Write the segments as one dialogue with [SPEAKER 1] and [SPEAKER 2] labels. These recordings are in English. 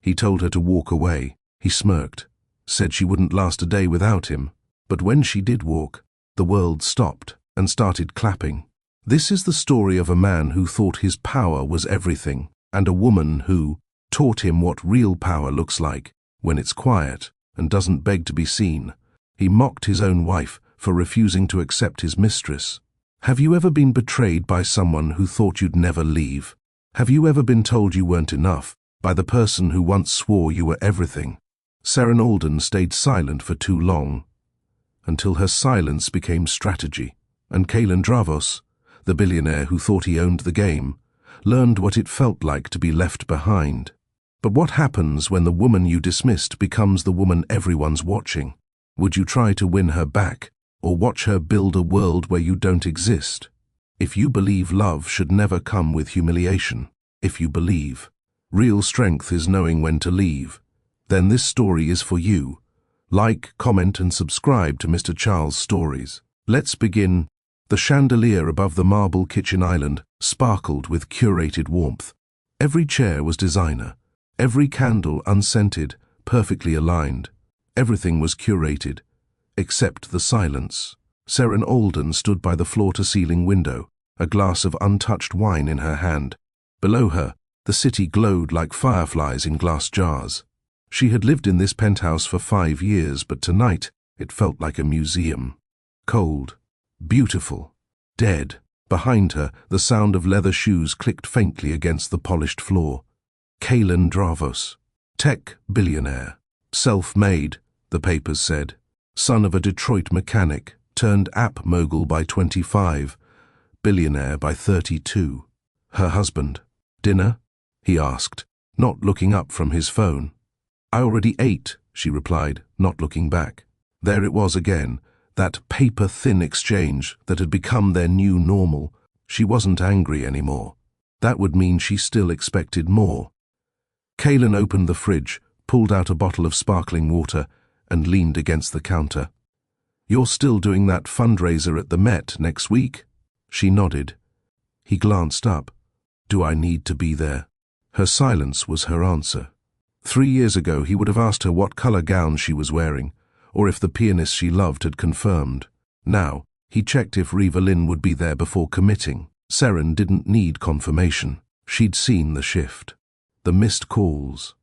[SPEAKER 1] He told her to walk away. He smirked, said she wouldn't last a day without him. But when she did walk, the world stopped and started clapping. This is the story of a man who thought his power was everything, and a woman who taught him what real power looks like when it's quiet and doesn't beg to be seen. He mocked his own wife for refusing to accept his mistress. Have you ever been betrayed by someone who thought you'd never leave? Have you ever been told you weren't enough by the person who once swore you were everything? Sharon Alden stayed silent for too long, until her silence became strategy, and Kalen Dravos, the billionaire who thought he owned the game, learned what it felt like to be left behind. But what happens when the woman you dismissed becomes the woman everyone's watching? Would you try to win her back, or watch her build a world where you don't exist? If you believe love should never come with humiliation, if you believe real strength is knowing when to leave, then this story is for you. Like, comment and subscribe to Mr. Charles' Stories. Let's begin. The chandelier above the marble kitchen island sparkled with curated warmth. Every chair was designer, every candle unscented, perfectly aligned. Everything was curated, except the silence. Sharon Alden stood by the floor-to-ceiling window, a glass of untouched wine in her hand. Below her, the city glowed like fireflies in glass jars. She had lived in this penthouse for 5 years, but tonight it felt like a museum. Cold, beautiful, dead. Behind her, the sound of leather shoes clicked faintly against the polished floor. Kalen Dravos, tech billionaire. Self-made, the papers said. Son of a Detroit mechanic, turned app mogul by 25, billionaire by 32. Her husband. Dinner? He asked, not looking up from his phone. I already ate, she replied, not looking back. There it was again, that paper-thin exchange that had become their new normal. She wasn't angry anymore. That would mean she still expected more. Kalen opened the fridge, pulled out a bottle of sparkling water, and leaned against the counter. You're still doing that fundraiser at the Met next week? She nodded. He glanced up. Do I need to be there? Her silence was her answer. 3 years ago he would have asked her what color gown she was wearing, or if the pianist she loved had confirmed. Now, he checked if Reva Lynn would be there before committing. Sharon didn't need confirmation. She'd seen the shift. The missed calls,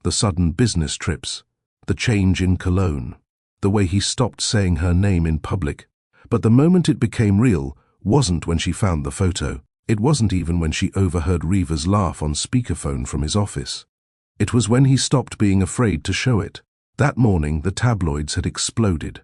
[SPEAKER 1] the sudden business trips, the change in cologne, the way he stopped saying her name in public. But the moment it became real wasn't when she found the photo. It wasn't even when she overheard Reva's laugh on speakerphone from his office. It was when he stopped being afraid to show it. That morning, the tabloids had exploded.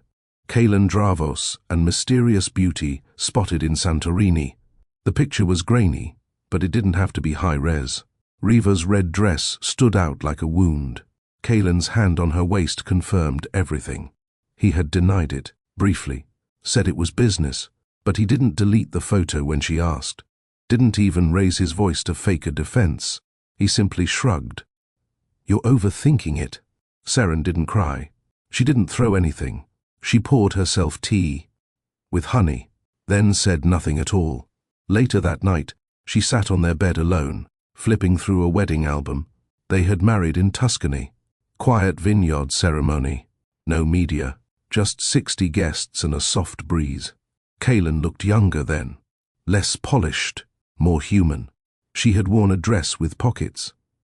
[SPEAKER 1] Kalen Dravos and mysterious beauty spotted in Santorini. The picture was grainy, but it didn't have to be high-res. Reva's red dress stood out like a wound. Kalen's hand on her waist confirmed everything. He had denied it, briefly, said it was business, but he didn't delete the photo when she asked. Didn't even raise his voice to fake a defense. He simply shrugged. You're overthinking it. Sharon didn't cry. She didn't throw anything. She poured herself tea with honey, then said nothing at all. Later that night, she sat on their bed alone, flipping through a wedding album. They had married in Tuscany. Quiet vineyard ceremony. No media. Just 60 guests and a soft breeze. Kalen looked younger then. Less polished, more human. She had worn a dress with pockets.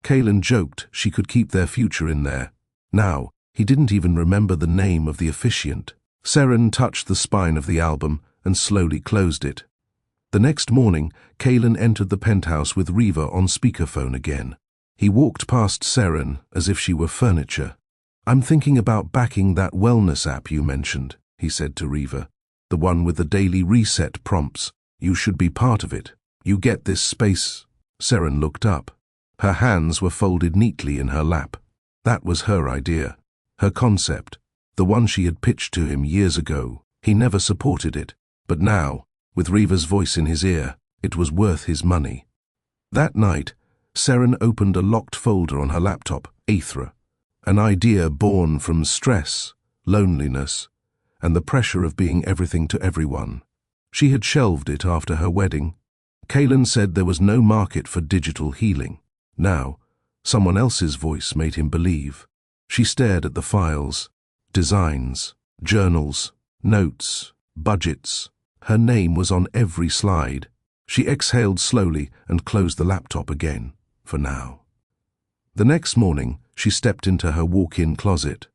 [SPEAKER 1] Kalen joked she could keep their future in there. Now, he didn't even remember the name of the officiant. Sharon touched the spine of the album and slowly closed it. The next morning, Kalen entered the penthouse with Reva on speakerphone again. He walked past Sharon as if she were furniture. I'm thinking about backing that wellness app you mentioned, he said to Reva. The one with the daily reset prompts. You should be part of it. You get this space. Sharon looked up. Her hands were folded neatly in her lap. That was her idea. Her concept. The one she had pitched to him years ago. He never supported it. But now, with Reva's voice in his ear, it was worth his money. That night, Sharon opened a locked folder on her laptop, Aethra, an idea born from stress, loneliness, and the pressure of being everything to everyone. She had shelved it after her wedding. Kalen said there was no market for digital healing. Now, Someone else's voice made him believe. She stared at the files, designs, journals, notes, budgets. Her name was on every slide. She exhaled slowly and closed the laptop again, for now. The next morning, she stepped into her walk-in closet.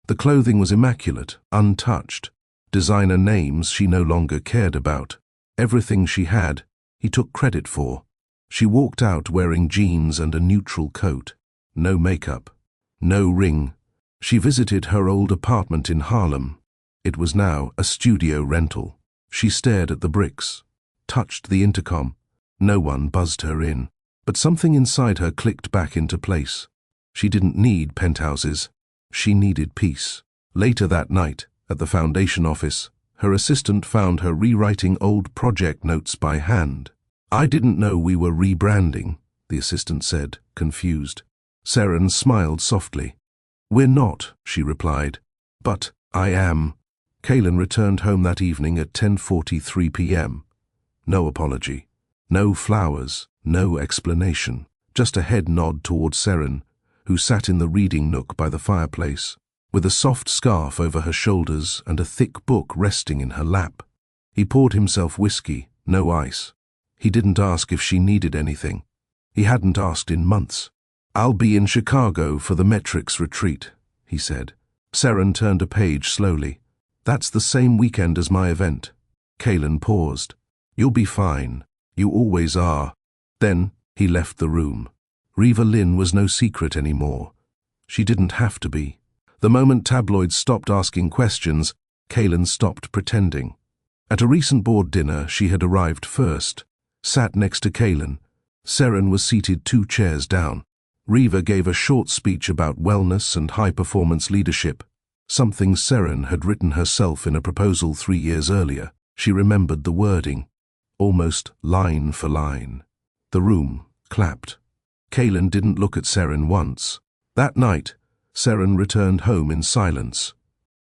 [SPEAKER 1] The clothing was immaculate, untouched. Designer names she no longer cared about. Everything she had, he took credit for. She walked out wearing jeans and a neutral coat. No makeup. No ring. She visited her old apartment in Harlem. It was now a studio rental. She stared at the bricks, touched the intercom. No one buzzed her in, but something inside her clicked back into place. She didn't need penthouses. She needed peace. Later that night, at the foundation office, her assistant found her rewriting old project notes by hand. "I didn't know we were rebranding," the assistant said, confused. Seren smiled softly. "We're not," she replied. "But I am." Kaylin returned home that evening at 10:43 p.m. No apology, no flowers, no explanation, just a head nod towards Seren, who sat in the reading nook by the fireplace, with a soft scarf over her shoulders and a thick book resting in her lap. He poured himself whiskey, no ice. He didn't ask if she needed anything. He hadn't asked in months. "I'll be in Chicago for the Metrics retreat," he said. Seren turned a page slowly. "That's the same weekend as my event." Kaylin paused. "You'll be fine. You always are." Then he left the room. Reva Lynn was no secret anymore. She didn't have to be. The moment tabloids stopped asking questions, Kaylin stopped pretending. At a recent board dinner, she had arrived first, sat next to Kaylin. Seren was seated 2 chairs down. Reva gave a short speech about wellness and high-performance leadership, something Seren had written herself in a proposal 3 years earlier. She remembered the wording, almost line for line. The room clapped. Kaylin didn't look at Seren once. That night, Seren returned home in silence.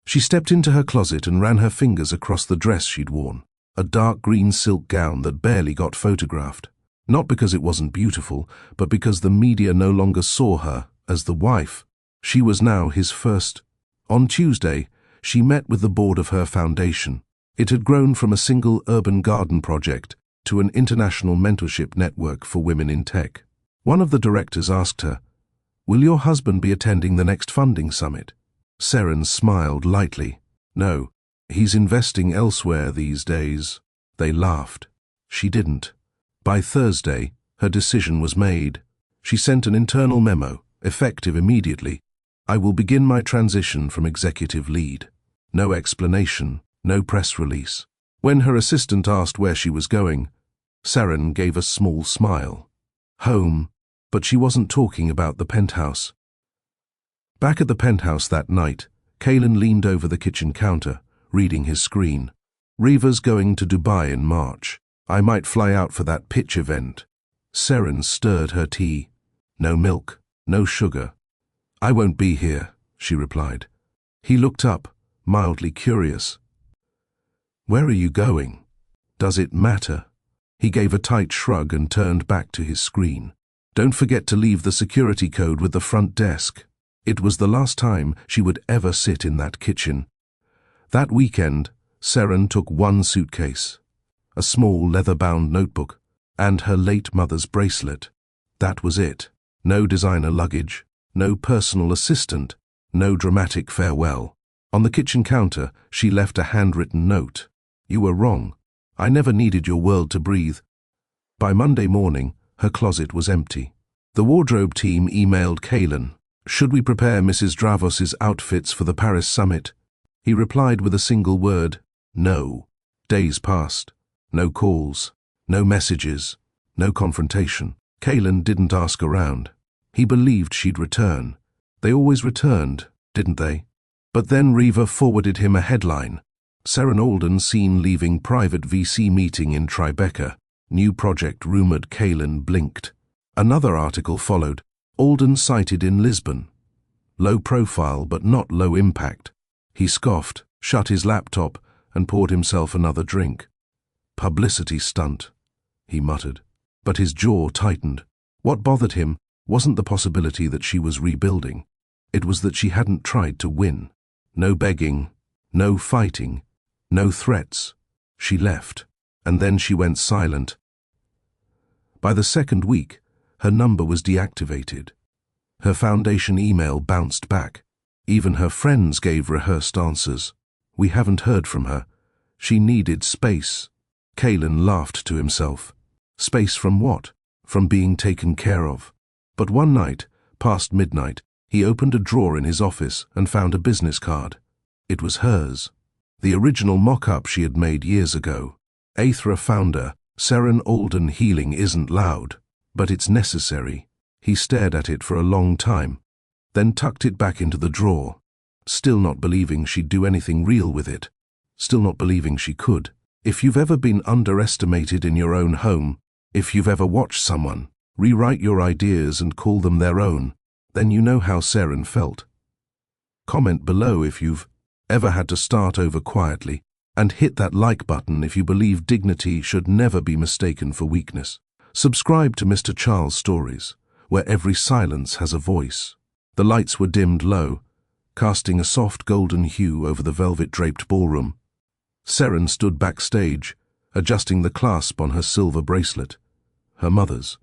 [SPEAKER 1] She stepped into her closet and ran her fingers across the dress she'd worn, a dark green silk gown that barely got photographed. Not because it wasn't beautiful, but because the media no longer saw her as the wife. She was now his first. On Tuesday, she met with the board of her foundation. It had grown from a single urban garden project to an international mentorship network for women in tech. One of the directors asked her, "Will your husband be attending the next funding summit?" Seren smiled lightly. "No, he's investing elsewhere these days." They laughed. She didn't. By Thursday, her decision was made. She sent an internal memo, effective immediately. "I will begin my transition from executive lead." No explanation, no press release. When her assistant asked where she was going, Seren gave a small smile. Home, but she wasn't talking about the penthouse. Back at the penthouse that night, Kaylin leaned over the kitchen counter, reading his screen. "Reva's going to Dubai in March. I might fly out for that pitch event." Seren stirred her tea. "No milk, no sugar." "I won't be here," she replied. He looked up, mildly curious. "Where are you going? Does it matter?" He gave a tight shrug and turned back to his screen. "Don't forget to leave the security code with the front desk." It was the last time she would ever sit in that kitchen. That weekend, Seren took 1 suitcase, a small leather-bound notebook, and her late mother's bracelet. That was it. No designer luggage, no personal assistant, no dramatic farewell. On the kitchen counter, she left a handwritten note. "You were wrong. I never needed your world to breathe." By Monday morning, her closet was empty. The wardrobe team emailed Kaylin. "Should we prepare Mrs. Dravos's outfits for the Paris summit?" He replied with a single word, "No." Days passed. No calls, no messages, no confrontation. Kaylin didn't ask around. He believed she'd return. They always returned, didn't they? But then Reva forwarded him a headline. Seren Alden seen leaving private VC meeting in Tribeca. New project rumored. Kaylin blinked. Another article followed. Alden sighted in Lisbon. Low profile but not low impact. He scoffed, shut his laptop, and poured himself another drink. "Publicity stunt," he muttered. But his jaw tightened. What bothered him wasn't the possibility that she was rebuilding. It was that she hadn't tried to win. No begging, no fighting, no threats. She left, and then she went silent. By the second week, her number was deactivated. Her foundation email bounced back. Even her friends gave rehearsed answers. We haven't heard from her. She needed space. Kalen laughed to himself. Space from what? From being taken care of. But one night, past midnight, he opened a drawer in his office and found a business card. It was hers. The original mock-up she had made years ago. Aethra founder, Seren Alden healing isn't loud, but it's necessary. He stared at it for a long time, then tucked it back into the drawer, still not believing she'd do anything real with it, still not believing she could. If you've ever been underestimated in your own home, if you've ever watched someone rewrite your ideas and call them their own, then you know how Seren felt. Comment below if you've ever had to start over quietly, and hit that like button if you believe dignity should never be mistaken for weakness. Subscribe to Mr. Charles Stories, where every silence has a voice. The lights were dimmed low, casting a soft golden hue over the velvet-draped ballroom. Seren stood backstage, adjusting the clasp on her silver bracelet. Her mother's.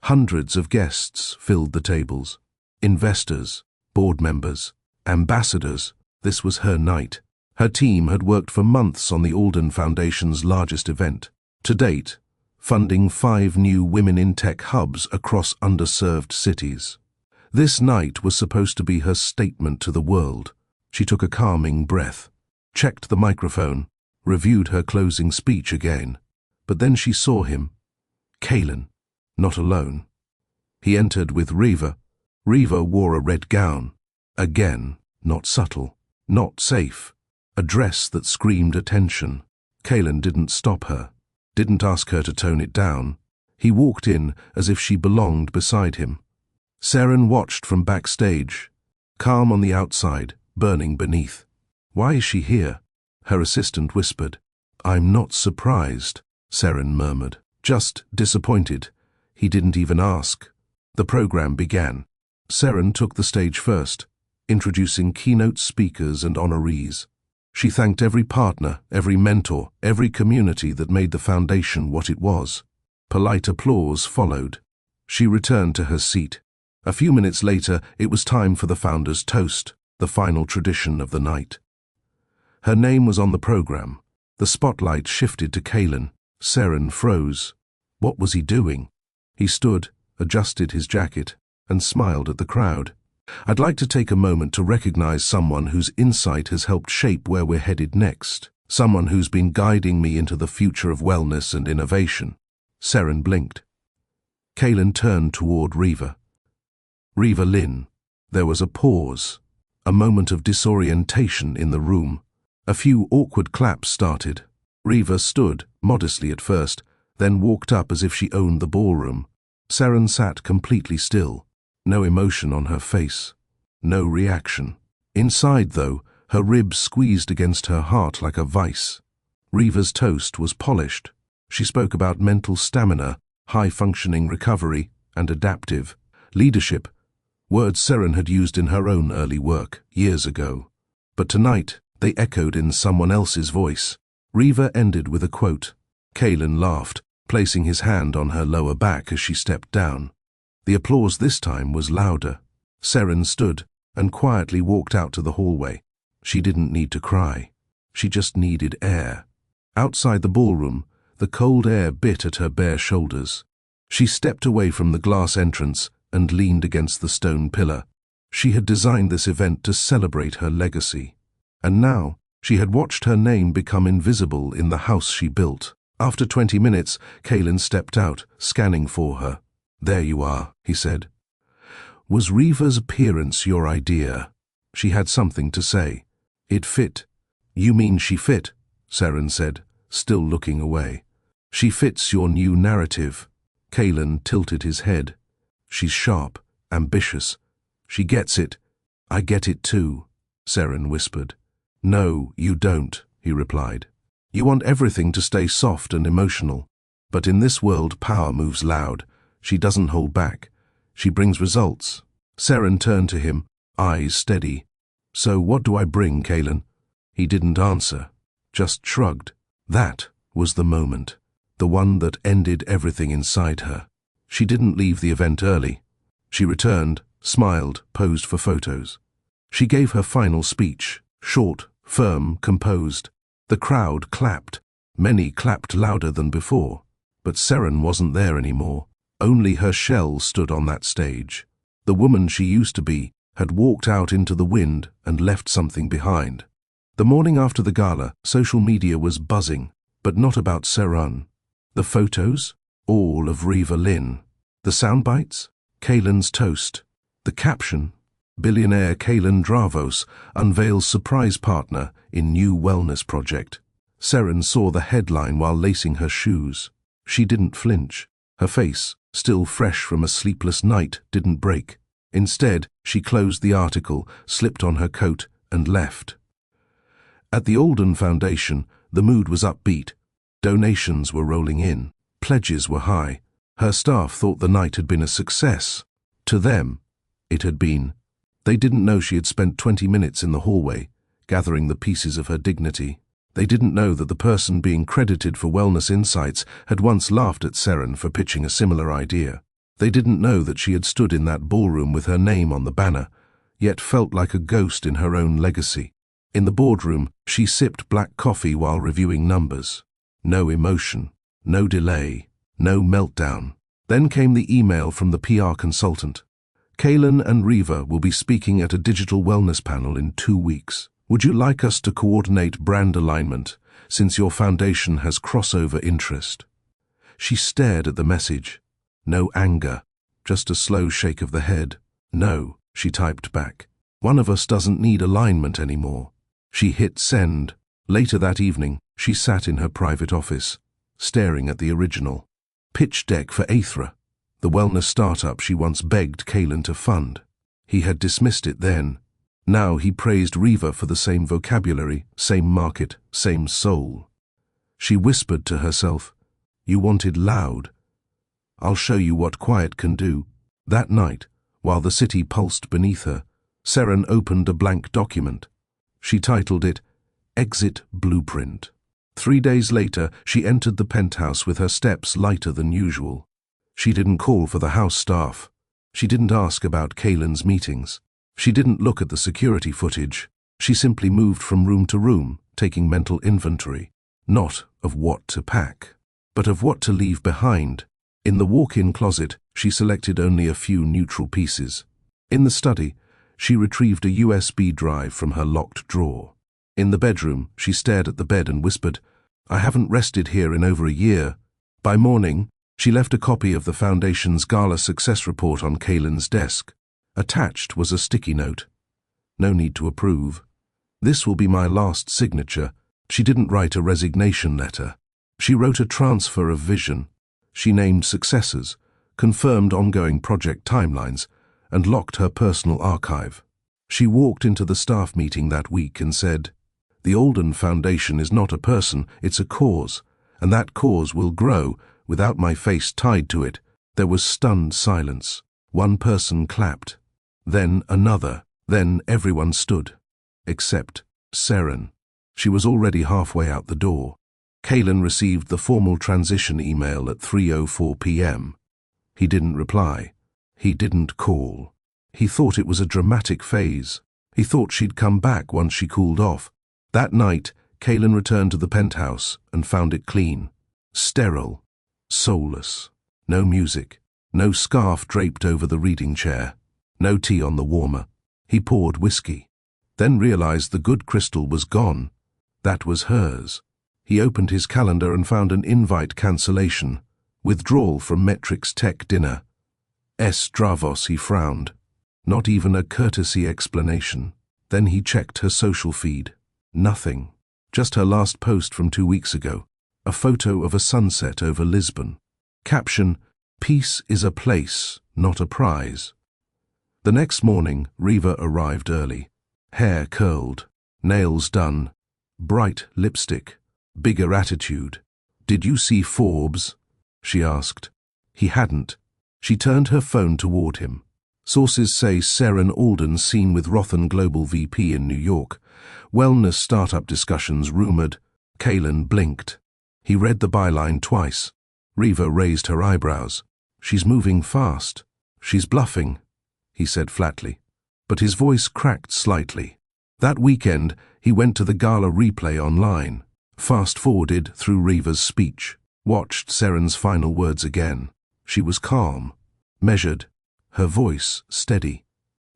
[SPEAKER 1] Hundreds of guests filled the tables. Investors, board members, ambassadors. This was her night. Her team had worked for months on the Alden Foundation's largest event. To date, funding 5 new women in tech hubs across underserved cities. This night was supposed to be her statement to the world. She took a calming breath, checked the microphone, reviewed her closing speech again. But then she saw him. Kalen, not alone. He entered with Riva. Riva wore a red gown. Again, not subtle, not safe. A dress that screamed attention. Kalen didn't stop her, didn't ask her to tone it down. He walked in as if she belonged beside him. Seren watched from backstage, calm on the outside, burning beneath. "Why is she here?" her assistant whispered. "I'm not surprised," Seren murmured. "Just disappointed." He didn't even ask. The program began. Seren took the stage first, introducing keynote speakers and honorees. She thanked every partner, every mentor, every community that made the foundation what it was. Polite applause followed. She returned to her seat. A few minutes later, it was time for the founder's toast, the final tradition of the night. Her name was on the program. The spotlight shifted to Kalen. Seren froze. What was he doing? He stood, adjusted his jacket, and smiled at the crowd. "I'd like to take a moment to recognize someone whose insight has helped shape where we're headed next. Someone who's been guiding me into the future of wellness and innovation." Seren blinked. Kalen turned toward Riva. "Riva Lynn." There was a pause, a moment of disorientation in the room. A few awkward claps started. Riva stood, modestly at first, then walked up as if she owned the ballroom. Seren sat completely still. No emotion on her face, no reaction. Inside, though, her ribs squeezed against her heart like a vice. Riva's toast was polished. She spoke about mental stamina, high-functioning recovery, and adaptive leadership, words Seren had used in her own early work, years ago. But tonight, they echoed in someone else's voice. Riva ended with a quote. Kalen laughed, placing his hand on her lower back as she stepped down. The applause this time was louder. Seren stood and quietly walked out to the hallway. She didn't need to cry. She just needed air. Outside the ballroom, the cold air bit at her bare shoulders. She stepped away from the glass entrance and leaned against the stone pillar. She had designed this event to celebrate her legacy. And now, she had watched her name become invisible in the house she built. After 20 minutes, Kalen stepped out, scanning for her. "There you are," he said. "Was Riva's appearance your idea?" She had something to say. "It fit." "You mean she fit?" Seren said, still looking away. "She fits your new narrative." Kalen tilted his head. "She's sharp, ambitious. She gets it." "I get it too," Seren whispered. "No, you don't," he replied. "You want everything to stay soft and emotional. But in this world, power moves loud. She doesn't hold back. She brings results. Seren turned to him, eyes steady. So what do I bring, Kalen? He didn't answer, just shrugged. That was the moment, the one that ended everything inside her. She didn't leave the event early. She returned, smiled, posed for photos. She gave her final speech, short, firm, composed. The crowd clapped. Many clapped louder than before. But Seren wasn't there anymore. Only her shell stood on that stage. The woman she used to be had walked out into the wind and left something behind. The morning after the gala, social media was buzzing, but not about Seren. The photos? All of Riva Lynn. The soundbites? Kalen's toast. The caption? Billionaire Kalen Dravos unveils surprise partner in new wellness project. Seren saw the headline while lacing her shoes. She didn't flinch. Her face, still fresh from a sleepless night, didn't break. Instead, she closed the article, slipped on her coat, and left. At the Alden Foundation, the mood was upbeat. Donations were rolling in. Pledges were high. Her staff thought the night had been a success. To them, it had been. They didn't know she had spent 20 minutes in the hallway, gathering the pieces of her dignity. They didn't know that the person being credited for wellness insights had once laughed at Seren for pitching a similar idea. They didn't know that she had stood in that ballroom with her name on the banner, yet felt like a ghost in her own legacy. In the boardroom, she sipped black coffee while reviewing numbers. No emotion, no delay, no meltdown. Then came the email from the PR consultant. Kalen and Riva will be speaking at a digital wellness panel in 2 weeks. Would you like us to coordinate brand alignment, since your foundation has crossover interest? She stared at the message. No anger, just a slow shake of the head. No, she typed back. One of us doesn't need alignment anymore. She hit send. Later that evening, she sat in her private office, staring at the original pitch deck for Aethra, the wellness startup she once begged Kalen to fund. He had dismissed it then. Now he praised Riva for the same vocabulary, same market, same soul. She whispered to herself, "You wanted loud. I'll show you what quiet can do." That night, while the city pulsed beneath her, Seren opened a blank document. She titled it, Exit Blueprint. 3 days later, she entered the penthouse with her steps lighter than usual. She didn't call for the house staff. She didn't ask about Kalen's meetings. She didn't look at the security footage. She simply moved from room to room, taking mental inventory, not of what to pack, but of what to leave behind. In the walk-in closet, she selected only a few neutral pieces. In the study, she retrieved a USB drive from her locked drawer. In the bedroom, she stared at the bed and whispered, "I haven't rested here in over a year." By morning, she left a copy of the Foundation's Gala Success Report on Kalen's desk. Attached was a sticky note. No need to approve. This will be my last signature. She didn't write a resignation letter. She wrote a transfer of vision. She named successors, confirmed ongoing project timelines, and locked her personal archive. She walked into the staff meeting that week and said, "The Alden Foundation is not a person, it's a cause, and that cause will grow without my face tied to it." There was stunned silence. One person clapped. Then another. Then everyone stood. Except Seren. She was already halfway out the door. Kalen received the formal transition email at 3:04 p.m. He didn't reply. He didn't call. He thought it was a dramatic phase. He thought she'd come back once she cooled off. That night, Kalen returned to the penthouse and found it clean. Sterile. Soulless. No music. No scarf draped over the reading chair. No tea on the warmer. He poured whiskey. Then realized the good crystal was gone. That was hers. He opened his calendar and found an invite cancellation. Withdrawal from Metrics Tech dinner. S. Dravos, he frowned. Not even a courtesy explanation. Then he checked her social feed. Nothing. Just her last post from 2 weeks ago. A photo of a sunset over Lisbon. Caption, "Peace is a place, not a prize." The next morning, Riva arrived early. Hair curled, nails done, bright lipstick, bigger attitude. "Did you see Forbes?" she asked. He hadn't. She turned her phone toward him. Sources say Seren Alden seen with Rothan Global VP in New York. Wellness startup discussions rumored. Kalen blinked. He read the byline twice. Riva raised her eyebrows. She's moving fast. She's bluffing, he said flatly. But his voice cracked slightly. That weekend, he went to the gala replay online, fast-forwarded through Riva's speech, watched Seren's final words again. She was calm, measured, her voice steady.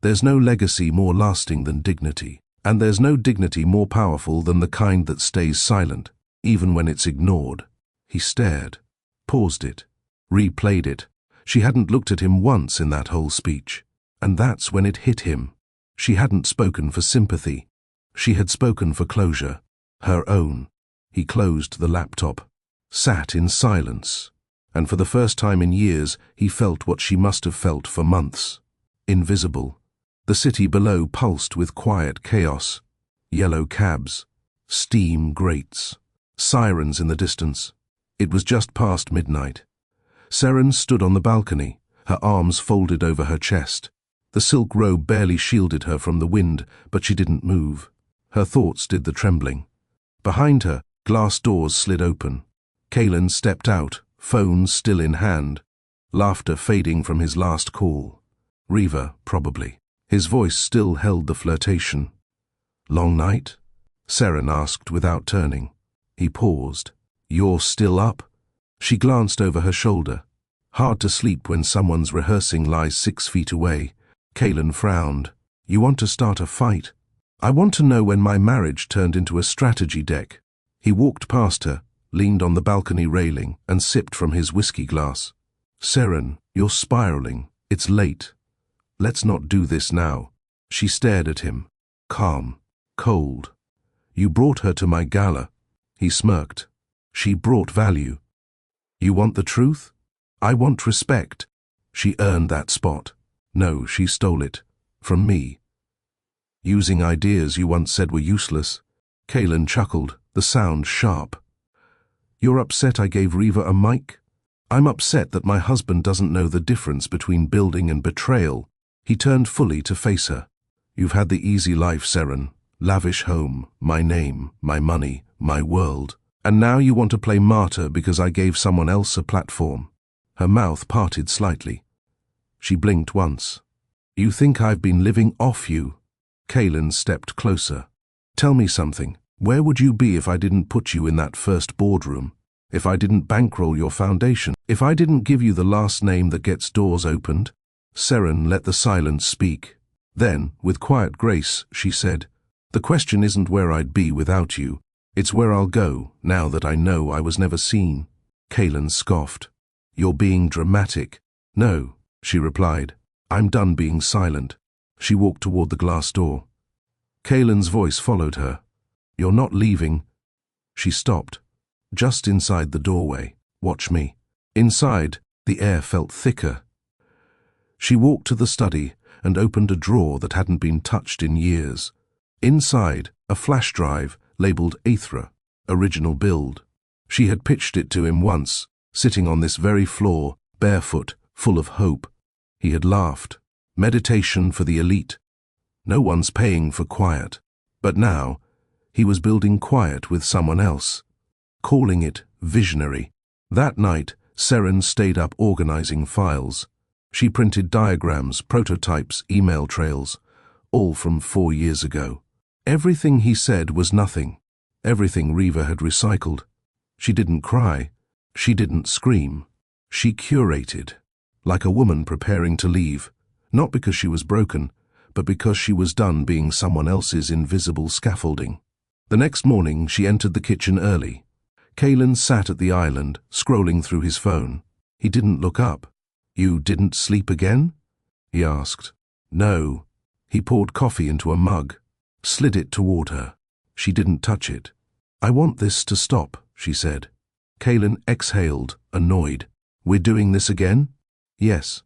[SPEAKER 1] There's no legacy more lasting than dignity, and there's no dignity more powerful than the kind that stays silent, even when it's ignored. He stared, paused it, replayed it. She hadn't looked at him once in that whole speech, and that's when it hit him. She hadn't spoken for sympathy. She had spoken for closure, her own. He closed the laptop, sat in silence, and for the first time in years he felt what she must have felt for months. Invisible. The city below pulsed with quiet chaos. Yellow cabs, steam grates, sirens in the distance. It was just past midnight. Seren stood on the balcony, her arms folded over her chest. The silk robe barely shielded her from the wind, but she didn't move. Her thoughts did the trembling. Behind her, glass doors slid open. Kalen stepped out, phone still in hand, laughter fading from his last call. Riva, probably. His voice still held the flirtation. "Long night?" Seren asked without turning. He paused. "You're still up?" She glanced over her shoulder. Hard to sleep when someone's rehearsing lies 6 feet away. Kalen frowned. "You want to start a fight?" "I want to know when my marriage turned into a strategy deck." He walked past her, leaned on the balcony railing, and sipped from his whiskey glass. "Seren, you're spiraling. It's late. Let's not do this now." She stared at him, calm, cold. "You brought her to my gala." He smirked. "She brought value." "You want the truth?" "I want respect." "She earned that spot." "No, she stole it. From me." "Using ideas you once said were useless." Kalen chuckled, the sound sharp. "You're upset I gave Riva a mic?" "I'm upset that my husband doesn't know the difference between building and betrayal." He turned fully to face her. "You've had the easy life, Seren. Lavish home, my name, my money, my world. And now you want to play martyr because I gave someone else a platform." Her mouth parted slightly. She blinked once. "You think I've been living off you?" Kalen stepped closer. "Tell me something. Where would you be if I didn't put you in that first boardroom? If I didn't bankroll your foundation? If I didn't give you the last name that gets doors opened?" Seren let the silence speak. Then, with quiet grace, she said, "The question isn't where I'd be without you. It's where I'll go, now that I know I was never seen." Kalen scoffed. "You're being dramatic." "No," she replied. "I'm done being silent." She walked toward the glass door. Kalen's voice followed her. "You're not leaving." She stopped, just inside the doorway. "Watch me." Inside, the air felt thicker. She walked to the study and opened a drawer that hadn't been touched in years. Inside, a flash drive labeled Aethra, original build. She had pitched it to him once, sitting on this very floor, barefoot, full of hope. He had laughed. Meditation for the elite. No one's paying for quiet. But now, he was building quiet with someone else, calling it visionary. That night, Seren stayed up organizing files. She printed diagrams, prototypes, email trails, all from 4 years ago. Everything he said was nothing. Everything Riva had recycled. She didn't cry. She didn't scream. She curated, like a woman preparing to leave, not because she was broken, but because she was done being someone else's invisible scaffolding. The next morning, she entered the kitchen early. Kalen sat at the island, scrolling through his phone. He didn't look up. "You didn't sleep again?" he asked. "No." He poured coffee into a mug, slid it toward her. She didn't touch it. "I want this to stop," she said. Kalen exhaled, annoyed. "We're doing this again?" "Yes."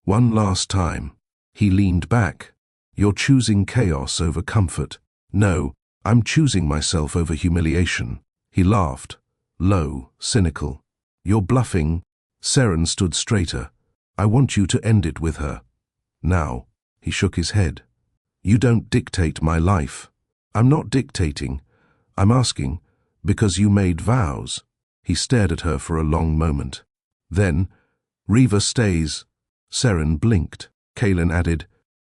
[SPEAKER 1] "One last time." He leaned back. "You're choosing chaos over comfort." "No, I'm choosing myself over humiliation." He laughed, low, cynical. "You're bluffing." Seren stood straighter. I want you to end it with her. Now. He shook his head. You don't dictate my life. I'm not dictating. I'm asking, because you made vows. He stared at her for a long moment. Then, Reva stays. Seren blinked. Kaelin added,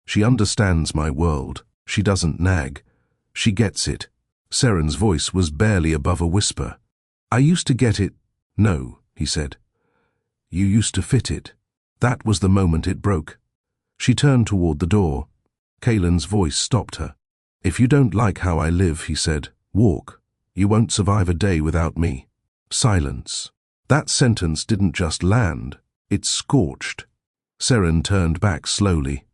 [SPEAKER 1] she understands my world. She doesn't nag. She gets it. Seren's voice was barely above a whisper. I used to get it. No, he said. You used to fit it. That was the moment it broke. She turned toward the door. Kaelin's voice stopped her. If you don't like how I live, he said, walk. You won't survive a day without me. Silence. That sentence didn't just land. It scorched. Seren turned back slowly.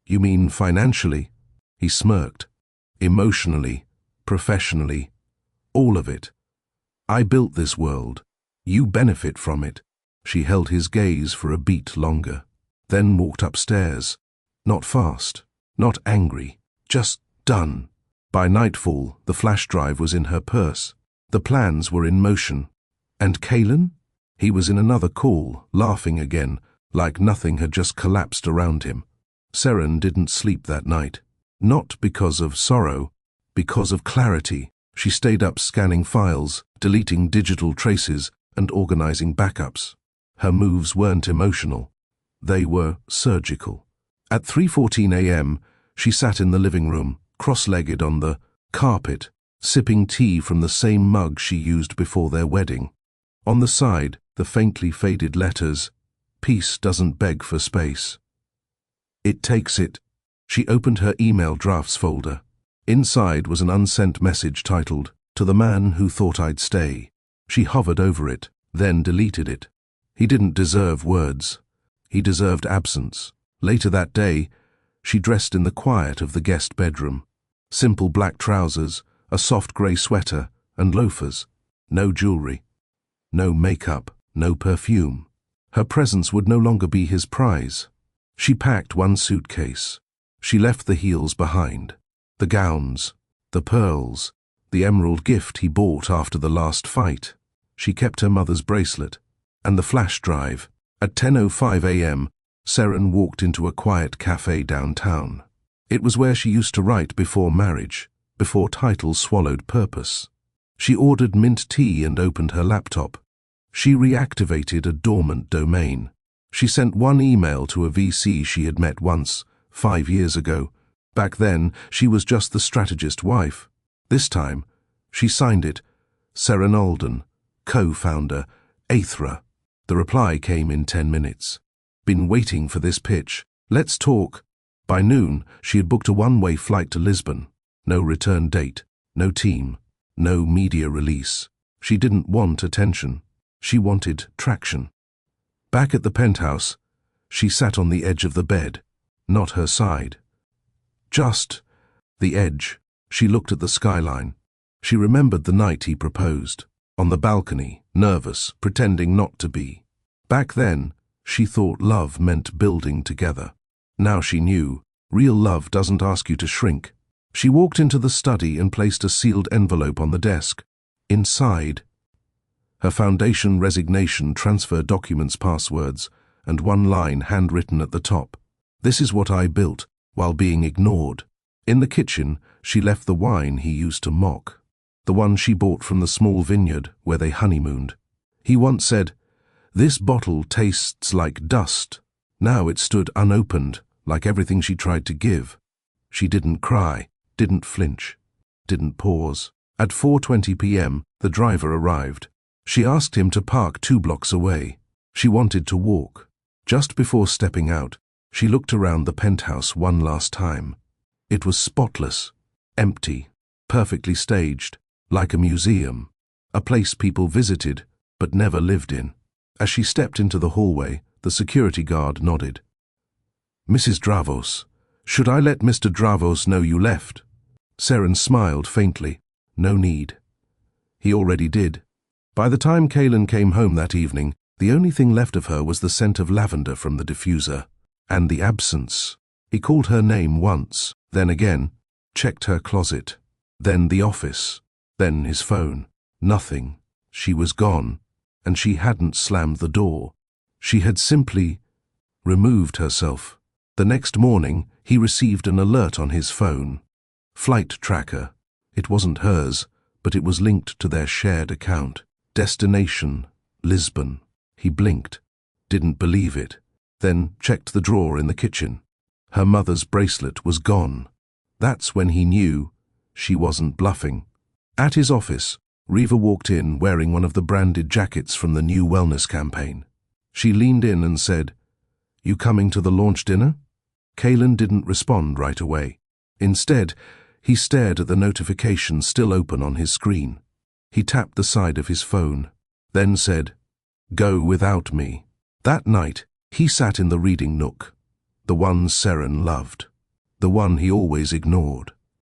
[SPEAKER 1] You mean financially? He smirked. Emotionally, professionally, all of it. I built this world. You benefit from it. She held his gaze for a beat longer, then walked upstairs. Not fast, not angry, just done. By nightfall, the flash drive was in her purse. The plans were in motion. And Kaelin? He was in another call, laughing again, like nothing had just collapsed around him. Seren didn't sleep that night. Not because of sorrow, because of clarity. She stayed up scanning files, deleting digital traces, and organizing backups. Her moves weren't emotional. They were surgical. At 3:14 a.m., she sat in the living room, cross-legged on the carpet, sipping tea from the same mug she used before their wedding. On the side, the faintly faded letters, Peace doesn't beg for space. It takes it. She opened her email drafts folder. Inside was an unsent message titled, To the Man Who Thought I'd Stay. She hovered over it, then deleted it. He didn't deserve words. He deserved absence. Later that day, she dressed in the quiet of the guest bedroom. Simple black trousers, a soft grey sweater, and loafers. No jewelry. No makeup, no perfume. Her presence would no longer be his prize. She packed one suitcase. She left the heels behind. The gowns, the pearls, the emerald gift he bought after the last fight. She kept her mother's bracelet. And the flash drive. At 10:05 a.m., Seren walked into a quiet cafe downtown. It was where she used to write before marriage, before titles swallowed purpose. She ordered mint tea and opened her laptop. She reactivated a dormant domain. She sent one email to a VC she had met once, 5 years ago. Back then, she was just the strategist wife. This time, she signed it, Seren Alden, co-founder, Aethra. The reply came in 10 minutes. Been waiting for this pitch. Let's talk. By noon, she had booked a one-way flight to Lisbon. No return date, no team, no media release. She didn't want attention. She wanted traction. Back at the penthouse, she sat on the edge of the bed, not her side. Just the edge. She looked at the skyline. She remembered the night he proposed. On the balcony, nervous, pretending not to be. Back then, she thought love meant building together. Now she knew, real love doesn't ask you to shrink. She walked into the study and placed a sealed envelope on the desk. Inside, her foundation resignation transfer documents passwords, and one line handwritten at the top. This is what I built, while being ignored. In the kitchen, she left the wine he used to mock. The one she bought from the small vineyard where they honeymooned. He once said, "This bottle tastes like dust." Now it stood unopened, like everything she tried to give. She didn't cry, didn't flinch, didn't pause. At 4:20 p.m., the driver arrived. She asked him to park 2 blocks away. She wanted to walk. Just before stepping out, she looked around the penthouse one last time. It was spotless, empty, perfectly staged, like a museum, a place people visited but never lived in. As she stepped into the hallway, the security guard nodded. "Mrs. Dravos, should I let Mr. Dravos know you left?" Seren smiled faintly. No need. He already did. By the time Kaelin came home that evening, the only thing left of her was the scent of lavender from the diffuser, and the absence. He called her name once, then again, checked her closet, then the office, then his phone. Nothing. She was gone, and she hadn't slammed the door. She had simply removed herself. The next morning, he received an alert on his phone. Flight tracker. It wasn't hers, but it was linked to their shared account. Destination, Lisbon. He blinked, didn't believe it, then checked the drawer in the kitchen. Her mother's bracelet was gone. That's when he knew she wasn't bluffing. At his office, Reva walked in wearing one of the branded jackets from the new wellness campaign. She leaned in and said, "You coming to the launch dinner?" Kalen didn't respond right away. Instead, he stared at the notification still open on his screen. He tapped the side of his phone, then said, "Go without me." That night, he sat in the reading nook, the one Seren loved, the one he always ignored.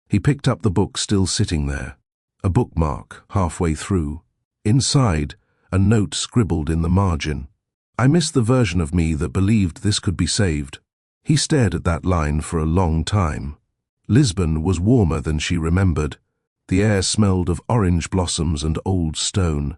[SPEAKER 1] He picked up the book still sitting there, a bookmark halfway through. Inside, a note scribbled in the margin. "I miss the version of me that believed this could be saved." He stared at that line for a long time. Lisbon was warmer than she remembered. The air smelled of orange blossoms and old stone.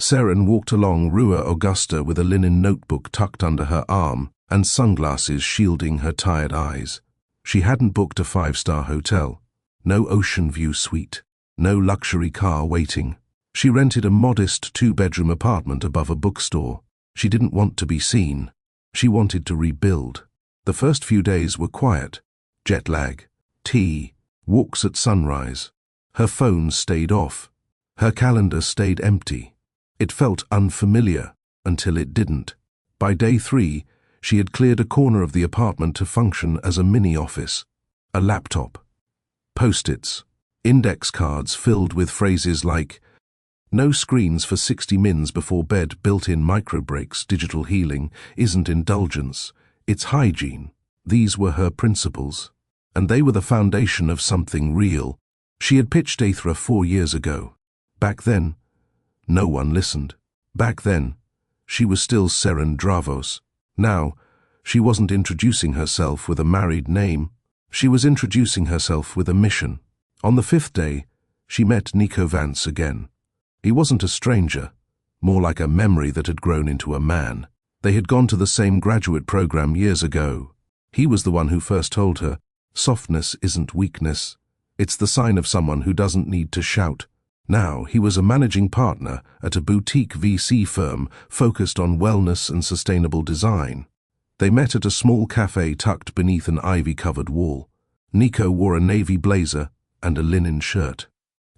[SPEAKER 1] Seren walked along Rua Augusta with a linen notebook tucked under her arm and sunglasses shielding her tired eyes. She hadn't booked a 5-star hotel. No ocean view suite. No luxury car waiting. She rented a modest 2-bedroom apartment above a bookstore. She didn't want to be seen. She wanted to rebuild. The first few days were quiet. Jet lag, tea, walks at sunrise. Her phone stayed off. Her calendar stayed empty. It felt unfamiliar until it didn't. By day 3, she had cleared a corner of the apartment to function as a mini-office. A laptop. Post-its. Index cards filled with phrases like, "No screens for 60 mins before bed, built-in micro breaks, digital healing, isn't indulgence, it's hygiene." These were her principles, and they were the foundation of something real. She had pitched Aethra 4 years ago. Back then, no one listened. Back then, she was still Seren Dravos. Now, she wasn't introducing herself with a married name. She was introducing herself with a mission. On the 5th day, she met Nico Vance again. He wasn't a stranger, more like a memory that had grown into a man. They had gone to the same graduate program years ago. He was the one who first told her, "Softness isn't weakness. It's the sign of someone who doesn't need to shout." Now he was a managing partner at a boutique VC firm focused on wellness and sustainable design. They met at a small cafe tucked beneath an ivy-covered wall. Nico wore a navy blazer and a linen shirt.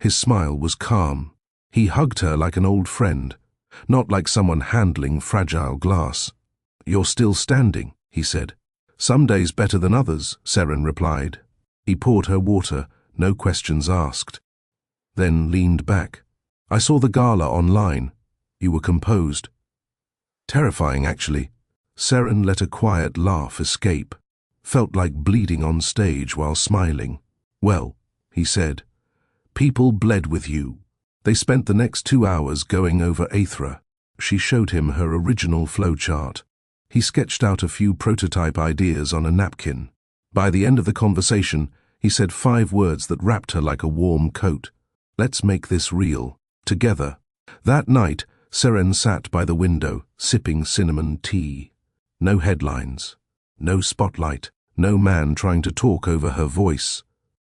[SPEAKER 1] His smile was calm. He hugged her like an old friend, not like someone handling fragile glass. "You're still standing," he said. "Some days better than others," Seren replied. He poured her water, no questions asked, then leaned back. "I saw the gala online. You were composed." "Terrifying, actually." Seren let a quiet laugh escape. Felt like bleeding on stage while smiling. "Well," he said, "people bled with you." They spent the next 2 hours going over Aethra. She showed him her original flowchart. He sketched out a few prototype ideas on a napkin. By the end of the conversation, he said 5 words that wrapped her like a warm coat. "Let's make this real. Together." That night, Seren sat by the window, sipping cinnamon tea. No headlines. No spotlight. No man trying to talk over her voice.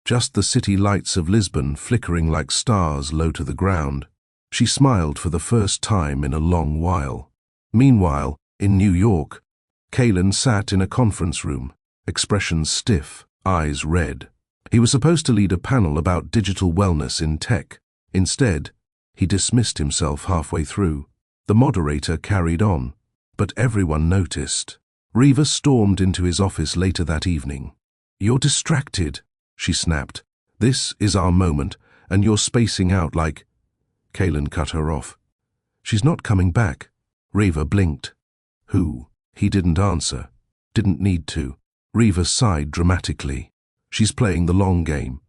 [SPEAKER 1] Just the city lights of Lisbon flickering like stars low to the ground. She smiled for the first time in a long while. Meanwhile, in New York, Kalen sat in a conference room, expressions stiff, eyes red. He was supposed to lead a panel about digital wellness in tech. Instead, he dismissed himself halfway through. The moderator carried on, but everyone noticed. Reva stormed into his office later that evening. "You're distracted," she snapped. "This is our moment, and you're spacing out like—" Kalen cut her off. "She's not coming back." Reva blinked. "Who?" He didn't answer. Didn't need to. Reva sighed dramatically. "She's playing the long game.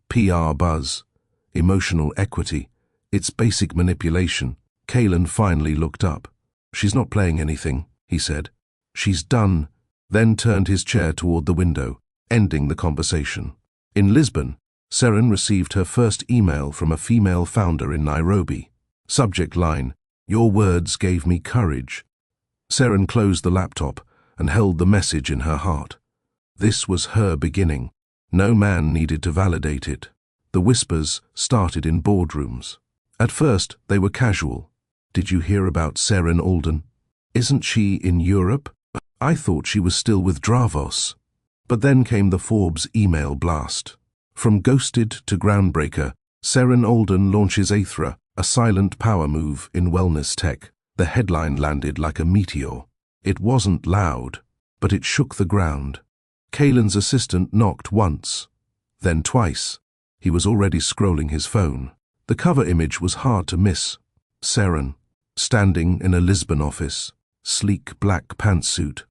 [SPEAKER 1] PR buzz. Emotional equity. It's basic manipulation." Kalen finally looked up. "She's not playing anything," he said. "She's done," then turned his chair toward the window, ending the conversation. In Lisbon, Seren received her first email from a female founder in Nairobi. Subject line, "Your words gave me courage." Seren closed the laptop and held the message in her heart. This was her beginning. No man needed to validate it. The whispers started in boardrooms. At first, they were casual. Did you hear about Seren Alden? Isn't she in Europe? I thought she was still with Dravos. But then came the Forbes email blast. From ghosted to groundbreaker, Seren Alden launches Aethra, a silent power move in wellness tech. The headline landed like a meteor. It wasn't loud, but it shook the ground. Kaelin's assistant knocked once, then twice. He was already scrolling his phone. The cover image was hard to miss. Seren, standing in a Lisbon office, sleek black pantsuit,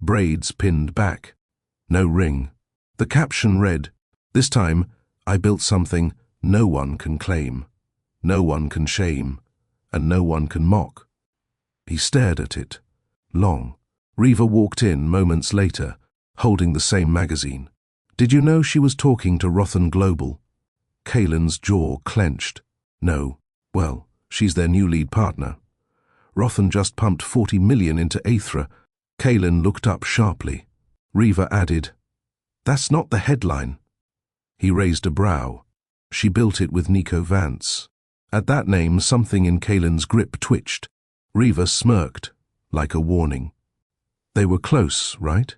[SPEAKER 1] braids pinned back, no ring. The caption read, "This time, I built something no one can claim, no one can shame, and no one can mock." He stared at it. Long. Riva walked in moments later, holding the same magazine. Did you know she was talking to Rothan Global? Kaelin's jaw clenched. No. Well, she's their new lead partner. Rothan just pumped 40 million into Aethra. Kaelin looked up sharply. Riva added, "That's not the headline." He raised a brow. She built it with Nico Vance. At that name, something in Kaelin's grip twitched. Riva smirked, like a warning. They were close, right?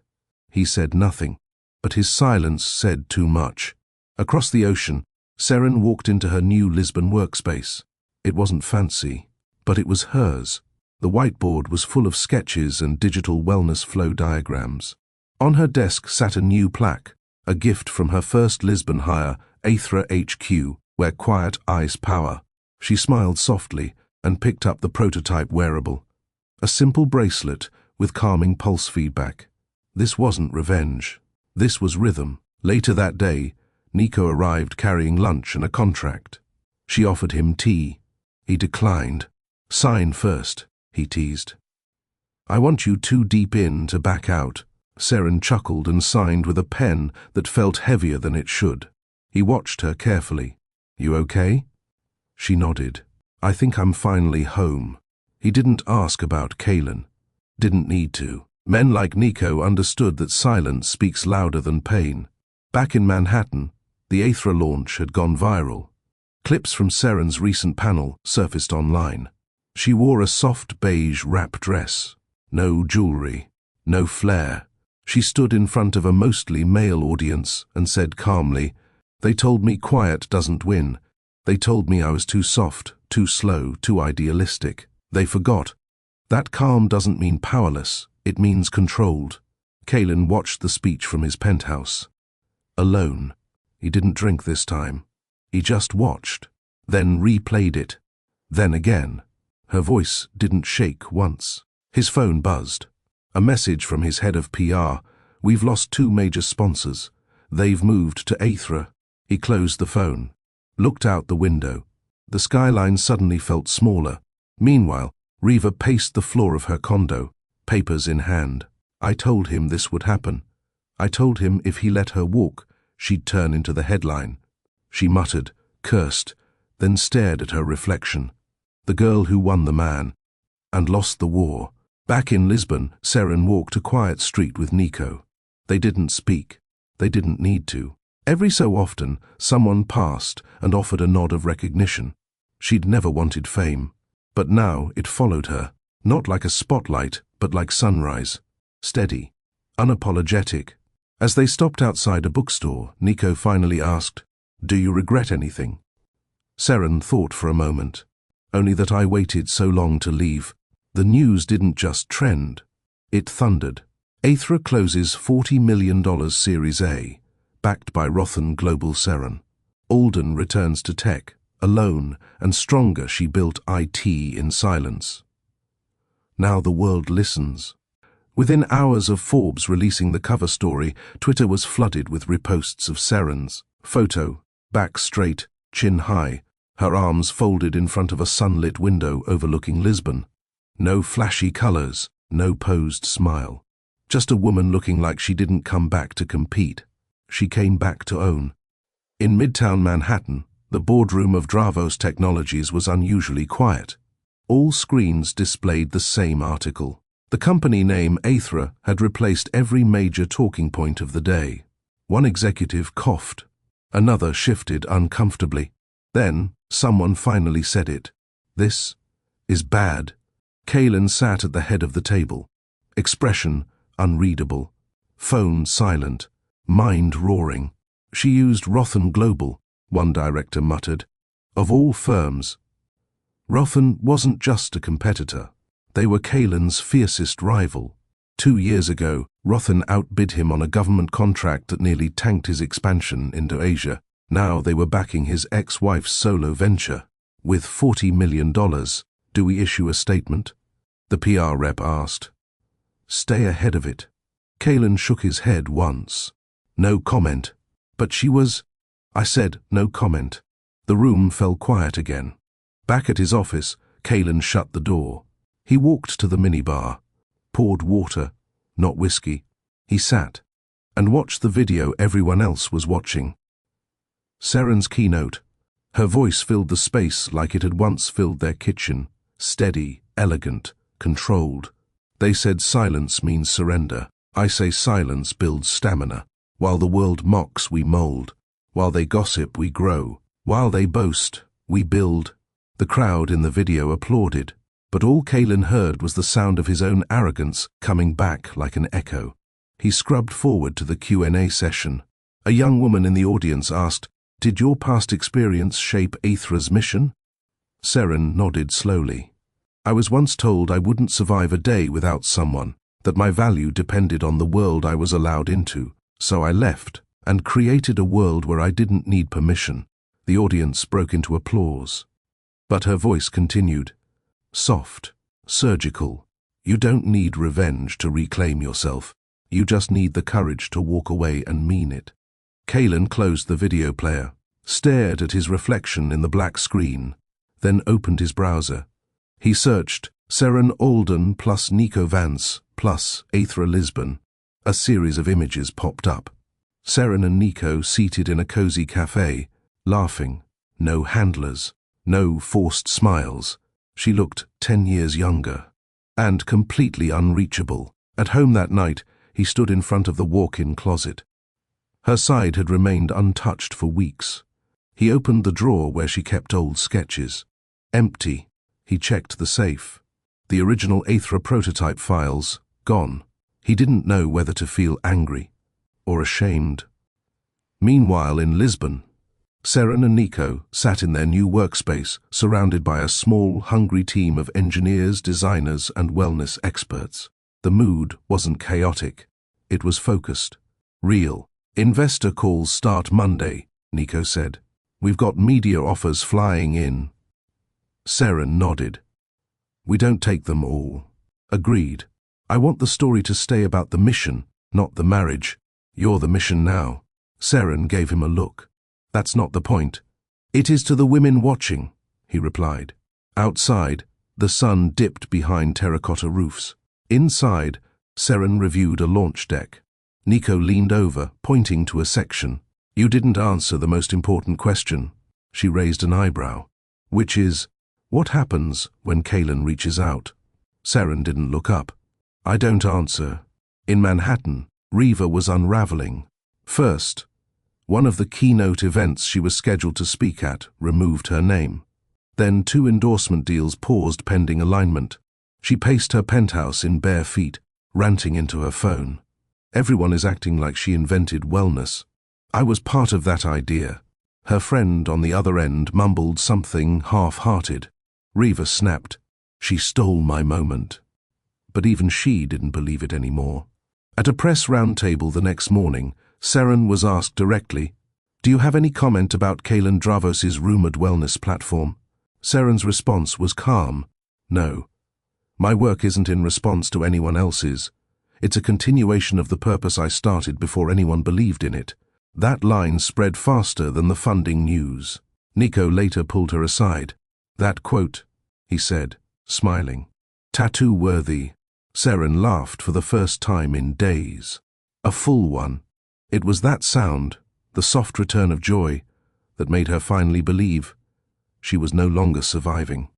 [SPEAKER 1] He said nothing, but his silence said too much. Across the ocean, Seren walked into her new Lisbon workspace. It wasn't fancy, but it was hers. The whiteboard was full of sketches and digital wellness flow diagrams. On her desk sat a new plaque, a gift from her first Lisbon hire, Aethra HQ, where quiet eyes power. She smiled softly and picked up the prototype wearable. A simple bracelet with calming pulse feedback. This wasn't revenge. This was rhythm. Later that day, Nico arrived carrying lunch and a contract. She offered him tea. He declined. "Sign first," he teased. "I want you too deep in to back out." Seren chuckled and signed with a pen that felt heavier than it should. He watched her carefully. "You okay?" She nodded. "I think I'm finally home." He didn't ask about Kaelin. Didn't need to. Men like Nico understood that silence speaks louder than pain. Back in Manhattan, the Aethra launch had gone viral. Clips from Seren's recent panel surfaced online. She wore a soft beige wrap dress. No jewelry, no flair. She stood in front of a mostly male audience and said calmly, "They told me quiet doesn't win. They told me I was too soft, too slow, too idealistic. They forgot. That calm doesn't mean powerless, it means controlled." Kaelin watched the speech from his penthouse. Alone. He didn't drink this time. He just watched, then replayed it. Then again. Her voice didn't shake once. His phone buzzed. A message from his head of PR. "We've lost 2 major sponsors. They've moved to Aethra." He closed the phone, looked out the window. The skyline suddenly felt smaller. Meanwhile, Riva paced the floor of her condo, papers in hand. "I told him this would happen. I told him if he let her walk, she'd turn into the headline." She muttered, cursed, then stared at her reflection. The girl who won the man and lost the war. Back in Lisbon, Seren walked a quiet street with Nico. They didn't speak. They didn't need to. Every so often, someone passed and offered a nod of recognition. She'd never wanted fame. But now it followed her, not like a spotlight, but like sunrise. Steady, unapologetic. As they stopped outside a bookstore, Nico finally asked, "Do you regret anything?" Seren thought for a moment. "Only that I waited so long to leave." The news didn't just trend. It thundered. Aethra closes $40 million Series A, backed by Rothan Global Seren. Alden returns to tech. Alone and stronger, she built IT in silence. Now the world listens. Within hours of Forbes releasing the cover story, Twitter was flooded with reposts of Seren's photo, back straight, chin high, her arms folded in front of a sunlit window overlooking Lisbon. No flashy colors, no posed smile. Just a woman looking like she didn't come back to compete. She came back to own. In Midtown Manhattan, the boardroom of Dravos Technologies was unusually quiet. All screens displayed the same article. The company name Aethra had replaced every major talking point of the day. One executive coughed. Another shifted uncomfortably. Then someone finally said it. "This is bad." Kaylin sat at the head of the table. Expression unreadable. Phone silent. Mind roaring. "She used Rothen Global," one director muttered. "Of all firms." Rothen wasn't just a competitor. They were Kaylin's fiercest rival. 2 years ago, Rothen outbid him on a government contract that nearly tanked his expansion into Asia. Now they were backing his ex-wife's solo venture. "With $40 million, do we issue a statement?" the PR rep asked. "Stay ahead of it." Kaylin shook his head once. No comment. But she was... I said no comment. The room fell quiet again. Back at his office, Kaylin shut the door. He walked to the minibar, poured water, not whiskey. He sat and watched the video everyone else was watching. Seren's keynote. Her voice filled the space like it had once filled their kitchen. Steady, elegant, controlled. They said silence means surrender. I say silence builds stamina. While the world mocks, we mold. While they gossip, we grow. While they boast, we build. The crowd in the video applauded, but all Kaylin heard was the sound of his own arrogance coming back like an echo. He scrubbed forward to the Q&A session. A young woman in the audience asked, "Did your past experience shape Aethra's mission?" Seren nodded slowly. "I was once told I wouldn't survive a day without someone, that my value depended on the world I was allowed into, so I left and created a world where I didn't need permission." The audience broke into applause. But her voice continued, soft, surgical. "You don't need revenge to reclaim yourself. You just need the courage to walk away and mean it." Kaylin closed the video player, stared at his reflection in the black screen, then opened his browser. He searched Seren Alden plus Nico Vance plus Aethra Lisbon. A series of images popped up. Seren and Nico seated in a cozy cafe, laughing. No handlers, no forced smiles. She looked 10 years younger, and completely unreachable. At home that night, he stood in front of the walk-in closet. Her side had remained untouched for weeks. He opened the drawer where she kept old sketches. Empty. He checked the safe. The original Aethra prototype files, gone. He didn't know whether to feel angry or ashamed. Meanwhile, in Lisbon, Seren and Nico sat in their new workspace, surrounded by a small, hungry team of engineers, designers, and wellness experts. The mood wasn't chaotic. It was focused, real. "Investor calls start Monday," Nico said. "We've got media offers flying in." Seren nodded. "We don't take them all." "Agreed. I want the story to stay about the mission, not the marriage. You're the mission now." Seren gave him a look. "That's not the point." "It is to the women watching," he replied. Outside, the sun dipped behind terracotta roofs. Inside, Seren reviewed a launch deck. Nico leaned over, pointing to a section. "You didn't answer the most important question." She raised an eyebrow. "Which is, what happens when Kaylin reaches out?" Seren didn't look up. "I don't answer." In Manhattan, Reva was unraveling. First, one of the keynote events she was scheduled to speak at removed her name. Then 2 endorsement deals paused pending alignment. She paced her penthouse in bare feet, ranting into her phone. Everyone is acting like she invented wellness. I was part of that idea. Her friend on the other end mumbled something half-hearted. Reva snapped. She stole my moment. But even she didn't believe it anymore. At a press roundtable the next morning, Seren was asked directly, "Do you have any comment about Kaylin Dravos's rumored wellness platform?" Seren's response was calm. "No. My work isn't in response to anyone else's. It's a continuation of the purpose I started before anyone believed in it." That line spread faster than the funding news. Nico later pulled her aside. "That quote," he said, smiling. "Tattoo-worthy." Seren laughed for the first time in days. A full one. It was that sound, the soft return of joy, that made her finally believe. She was no longer surviving.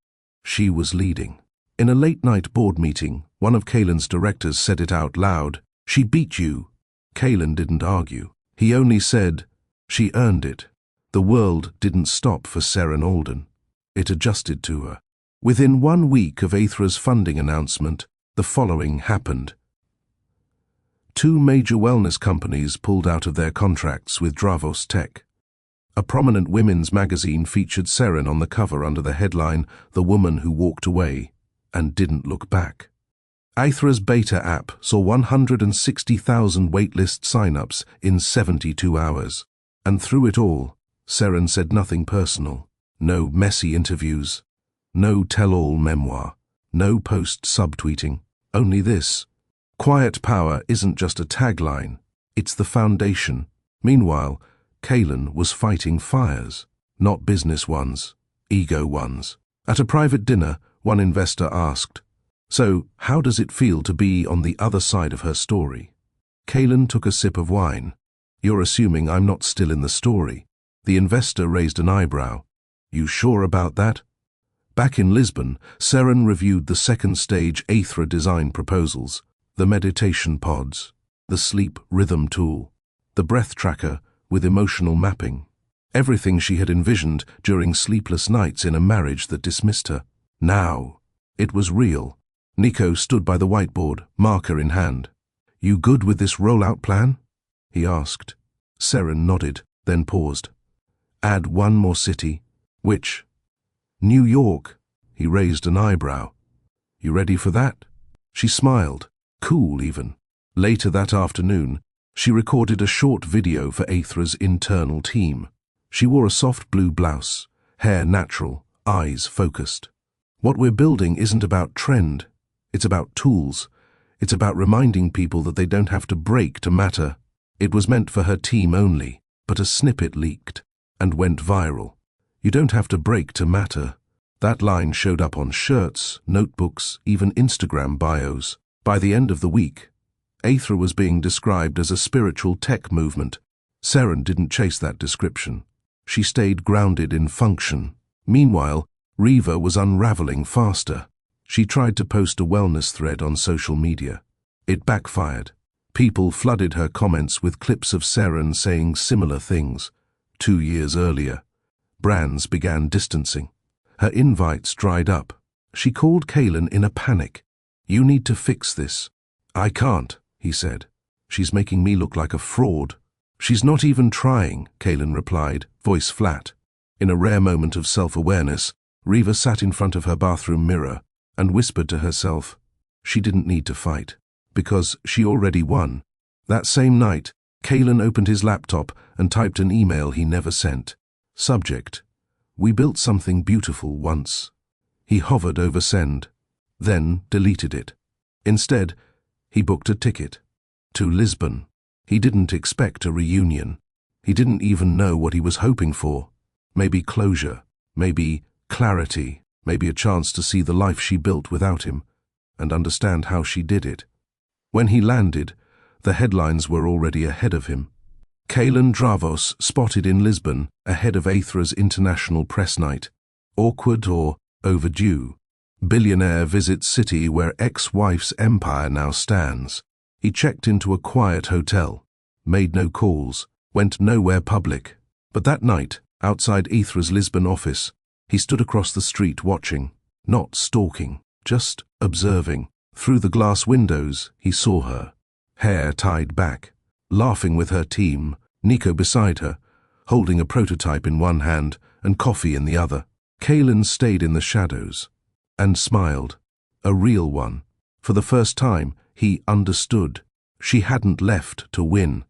[SPEAKER 1] She was leading. In a late-night board meeting, one of Kaelin's directors said it out loud. "She beat you." Kaelin didn't argue. He only said, "She earned it." The world didn't stop for Seren Alden. It adjusted to her. Within 1 week of Aethra's funding announcement, the following happened. 2 major wellness companies pulled out of their contracts with Dravos Tech. A prominent women's magazine featured Seren on the cover under the headline, "The Woman Who Walked Away and Didn't Look Back." Aethra's beta app saw 160,000 waitlist sign-ups in 72 hours. And through it all, Seren said nothing personal. No messy interviews. No tell-all memoir. No post-subtweeting. Only this. Quiet power isn't just a tagline. It's the foundation. Meanwhile, Kaelin was fighting fires. Not business ones. Ego ones. At a private dinner, one investor asked, "So, how does it feel to be on the other side of her story?" Kaelin took a sip of wine. "You're assuming I'm not still in the story." The investor raised an eyebrow. "You sure about that?" Back in Lisbon, Seren reviewed the second-stage Aethra design proposals, the meditation pods, the sleep rhythm tool, the breath tracker with emotional mapping. Everything she had envisioned during sleepless nights in a marriage that dismissed her. Now, it was real. Nico stood by the whiteboard, marker in hand. "You good with this rollout plan?" he asked. Seren nodded, then paused. "Add 1 more city." "Which?" "New York." He raised an eyebrow. "You ready for that?" She smiled, cool even. Later that afternoon, she recorded a short video for Aethra's internal team. She wore a soft blue blouse, hair natural, eyes focused. "What we're building isn't about trend. It's about tools. It's about reminding people that they don't have to break to matter." It was meant for her team only, but a snippet leaked and went viral. "You don't have to break to matter." That line showed up on shirts, notebooks, even Instagram bios. By the end of the week, Aethra was being described as a spiritual tech movement. Seren didn't chase that description. She stayed grounded in function. Meanwhile, Riva was unraveling faster. She tried to post a wellness thread on social media. It backfired. People flooded her comments with clips of Seren saying similar things. 2 years earlier, brands began distancing. Her invites dried up. She called Kaelin in a panic. "You need to fix this." "I can't," he said. "She's making me look like a fraud." "She's not even trying," Kaelin replied, voice flat. In a rare moment of self-awareness, Riva sat in front of her bathroom mirror and whispered to herself, she didn't need to fight, because she already won. That same night, Kaelin opened his laptop and typed an email he never sent. Subject: "We built something beautiful once." He hovered over send, then deleted it. Instead, he booked a ticket to Lisbon. He didn't expect a reunion. He didn't even know what he was hoping for. Maybe closure, maybe clarity, maybe a chance to see the life she built without him and understand how she did it. When he landed, the headlines were already ahead of him. Kaelin Dravos spotted in Lisbon ahead of Aethra's international press night. Awkward or overdue. Billionaire visits city where ex-wife's empire now stands. He checked into a quiet hotel, made no calls, went nowhere public. But that night, outside Aethra's Lisbon office, he stood across the street watching, not stalking, just observing. Through the glass windows, he saw her, hair tied back, laughing with her team, Nico beside her, holding a prototype in one hand and coffee in the other. Kaelin stayed in the shadows and smiled, a real one. For the first time, he understood. She hadn't left to win.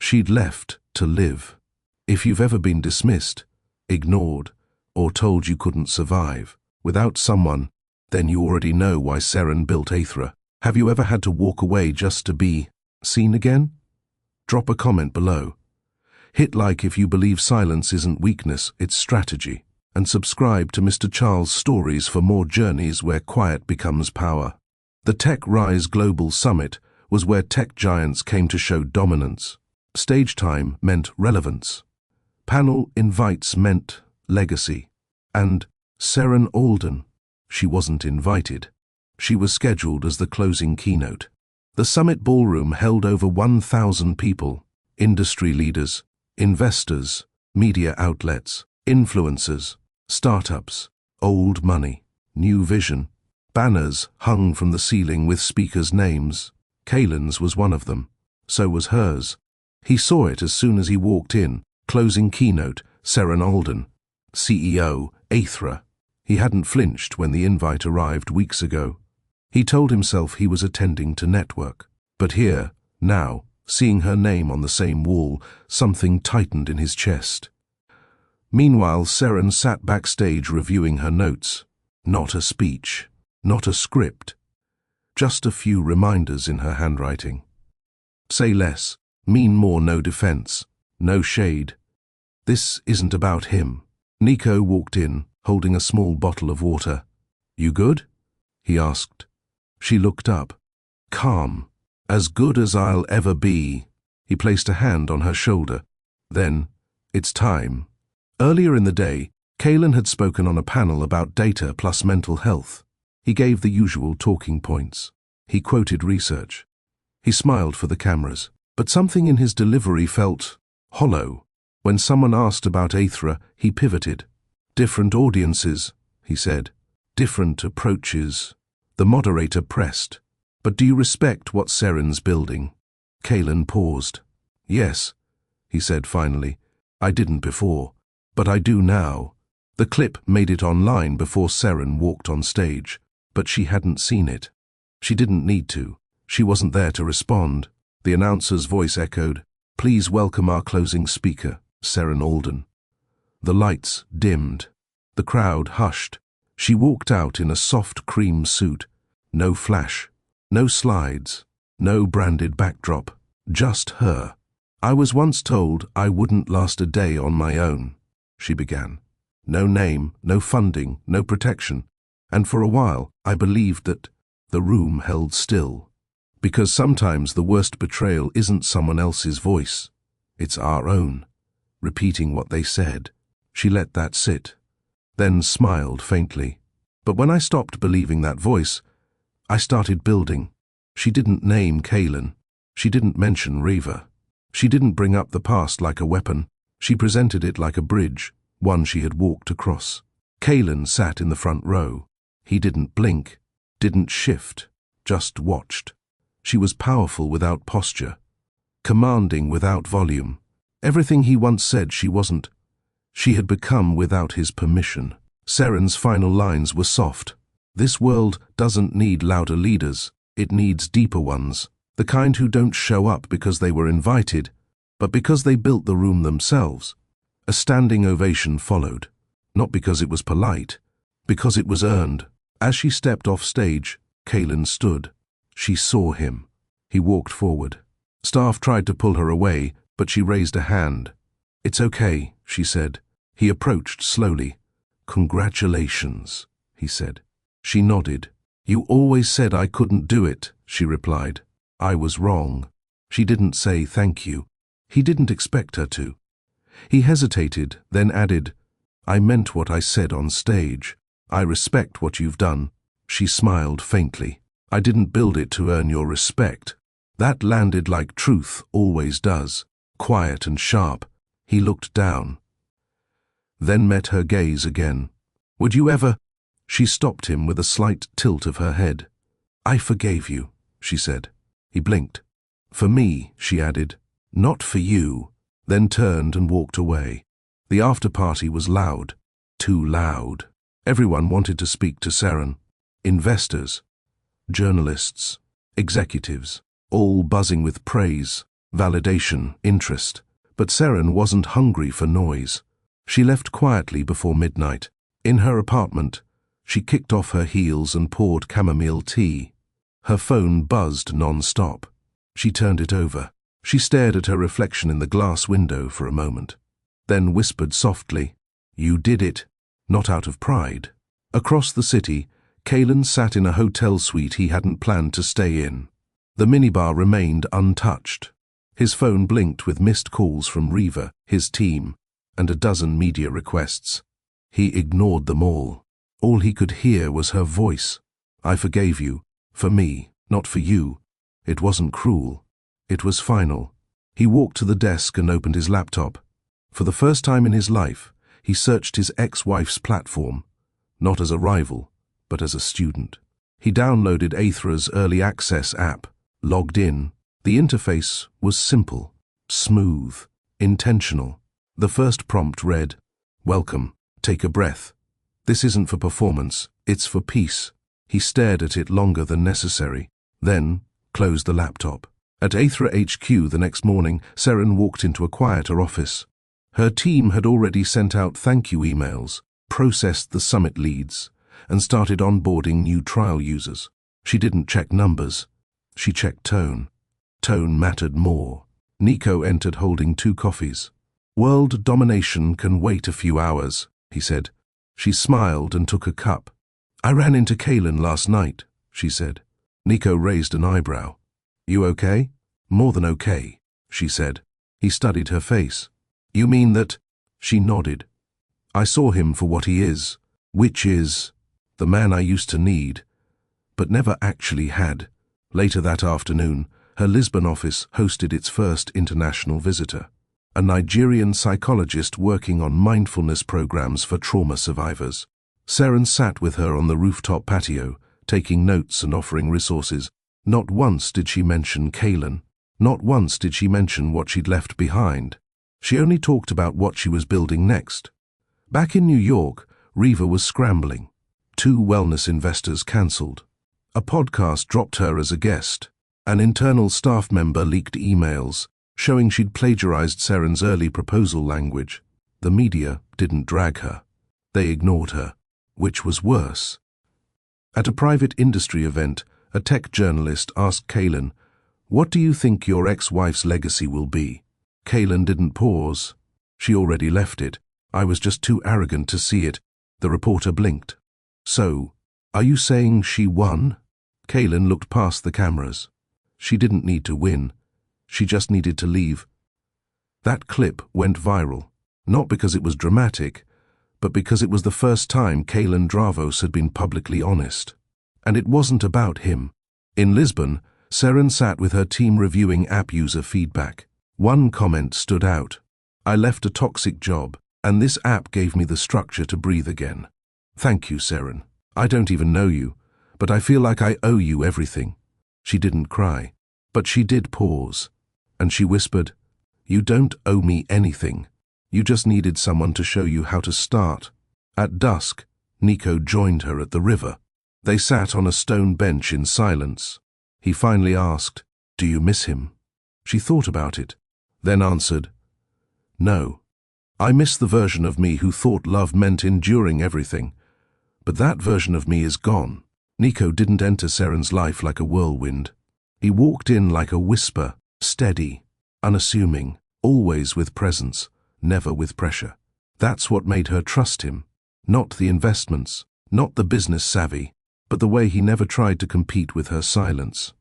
[SPEAKER 1] She'd left to live. If you've ever been dismissed, ignored, or told you couldn't survive without someone, then you already know why Seren built Aethra. Have you ever had to walk away just to be seen again? Drop a comment below. Hit like if you believe silence isn't weakness, it's strategy. And subscribe to Mr. Charles Stories for more journeys where quiet becomes power. The Tech Rise Global Summit was where tech giants came to show dominance. Stage time meant relevance. Panel invites meant legacy. And Seren Alden, she wasn't invited. She was scheduled as the closing keynote. The summit ballroom held over 1,000 people, industry leaders, investors, media outlets, influencers, startups, old money, new vision. Banners hung from the ceiling with speakers' names. Kaelin's was one of them. So was hers. He saw it as soon as he walked in. Closing keynote, Seren Alden. CEO, Aethra. He hadn't flinched when the invite arrived weeks ago. He told himself he was attending to network. But here, now, seeing her name on the same wall, something tightened in his chest. Meanwhile, Seren sat backstage reviewing her notes. Not a speech, not a script. Just a few reminders in her handwriting. Say less, mean more, no defense, no shade. This isn't about him. Nico walked in, holding a small bottle of water. You good? He asked. She looked up. Calm. As good as I'll ever be. He placed a hand on her shoulder. Then, it's time. Earlier in the day, Kaelin had spoken on a panel about data plus mental health. He gave the usual talking points. He quoted research. He smiled for the cameras, but something in his delivery felt hollow. When someone asked about Aethra, he pivoted. Different audiences, he said. Different approaches. The moderator pressed. But do you respect what Seren's building? Kaelin paused. Yes, he said finally. I didn't before, but I do now. The clip made it online before Seren walked on stage, but she hadn't seen it. She didn't need to. She wasn't there to respond. The announcer's voice echoed, "Please welcome our closing speaker, Seren Alden." The lights dimmed. The crowd hushed. She walked out in a soft cream suit. No flash, no slides, no branded backdrop, just her. "I was once told I wouldn't last a day on my own," she began. "No name, no funding, no protection. And for a while, I believed that." The room held still. Because sometimes the worst betrayal isn't someone else's voice. It's our own, repeating what they said. She let that sit, then smiled faintly. But when I stopped believing that voice, I started building. She didn't name Kaelin. She didn't mention Reva. She didn't bring up the past like a weapon. She presented it like a bridge, one she had walked across. Kaelin sat in the front row. He didn't blink, didn't shift, just watched. She was powerful without posture, commanding without volume. Everything he once said she wasn't. She had become without his permission. Seren's final lines were soft. "This world doesn't need louder leaders. It needs deeper ones. The kind who don't show up because they were invited, but because they built the room themselves." A standing ovation followed. Not because it was polite, because it was earned. As she stepped off stage, Kaelin stood. She saw him. He walked forward. Staff tried to pull her away, but she raised a hand. "It's okay," she said. He approached slowly. "Congratulations," he said. She nodded. "You always said I couldn't do it," she replied. "I was wrong." She didn't say thank you. He didn't expect her to. He hesitated, then added, "I meant what I said on stage. I respect what you've done." She smiled faintly. "I didn't build it to earn your respect." That landed like truth always does, quiet and sharp. He looked down, then met her gaze again. "Would you ever—" She stopped him with a slight tilt of her head. "I forgave you," she said. He blinked. "For me," she added. "Not for you," then turned and walked away. The after-party was loud, too loud. Everyone wanted to speak to Seren. Investors, journalists, executives, all buzzing with praise, validation, interest. But Seren wasn't hungry for noise. She left quietly before midnight. In her apartment, she kicked off her heels and poured chamomile tea. Her phone buzzed non-stop. She turned it over. She stared at her reflection in the glass window for a moment, then whispered softly, "You did it," not out of pride. Across the city, Kaelin sat in a hotel suite he hadn't planned to stay in. The minibar remained untouched. His phone blinked with missed calls from Reva, his team, and a dozen media requests. He ignored them all. All he could hear was her voice, I forgave you. For me, not for you. It wasn't cruel. It was final. He walked to the desk and opened his laptop. For the first time in his life, he searched his ex-wife's platform, not as a rival, but as a student. He downloaded Aethra's early access app, logged in. The interface was simple, smooth, intentional. The first prompt read, "Welcome, take a breath. This isn't for performance, it's for peace." He stared at it longer than necessary, then closed the laptop. At Aethra HQ the next morning, Seren walked into a quieter office. Her team had already sent out thank you emails, processed the summit leads, and started onboarding new trial users. She didn't check numbers. She checked tone. Tone mattered more. Nico entered holding 2 coffees. "World domination can wait a few hours," he said. She smiled and took a cup. "I ran into Kaylin last night," she said. Nico raised an eyebrow. "You okay?" "More than okay," she said. He studied her face. "You mean that?" She nodded. "I saw him for what he is, which is the man I used to need, but never actually had." Later that afternoon, her Lisbon office hosted its first international visitor, a Nigerian psychologist working on mindfulness programs for trauma survivors. Seren sat with her on the rooftop patio, taking notes and offering resources. Not once did she mention Kaylin. Not once did she mention what she'd left behind. She only talked about what she was building next. Back in New York, Riva was scrambling. 2 wellness investors cancelled. A podcast dropped her as a guest. An internal staff member leaked emails showing she'd plagiarized Seren's early proposal language. The media didn't drag her. They ignored her, which was worse. At a private industry event, a tech journalist asked Kaylin, "What do you think your ex-wife's legacy will be?" Kaylin didn't pause. She already left it. "I was just too arrogant to see it." The reporter blinked. "So, are you saying she won?" Kaylin looked past the cameras. She didn't need to win. She just needed to leave. That clip went viral, not because it was dramatic, but because it was the first time Kaylin Dravos had been publicly honest. And it wasn't about him. In Lisbon, Seren sat with her team reviewing app user feedback. One comment stood out. "I left a toxic job, and this app gave me the structure to breathe again. Thank you, Seren. I don't even know you, but I feel like I owe you everything." She didn't cry, but she did pause, and she whispered, "You don't owe me anything. You just needed someone to show you how to start." At dusk, Nico joined her at the river. They sat on a stone bench in silence. He finally asked, "Do you miss him?" She thought about it, then answered, "No. I miss the version of me who thought love meant enduring everything. But that version of me is gone." Nico didn't enter Seren's life like a whirlwind. He walked in like a whisper, steady, unassuming, always with presence, never with pressure. That's what made her trust him. Not the investments, not the business savvy, but the way he never tried to compete with her silence.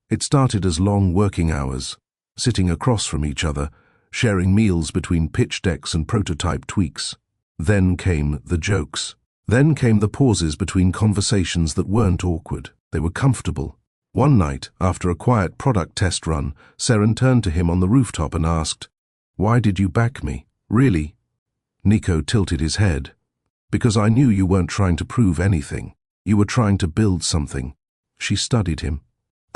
[SPEAKER 1] It started as long working hours, sitting across from each other, sharing meals between pitch decks and prototype tweaks. Then came the jokes. Then came the pauses between conversations that weren't awkward. They were comfortable. One night, after a quiet product test run, Seren turned to him on the rooftop and asked, "Why did you back me? Really?" Nico tilted his head. "Because I knew you weren't trying to prove anything. You were trying to build something." She studied him.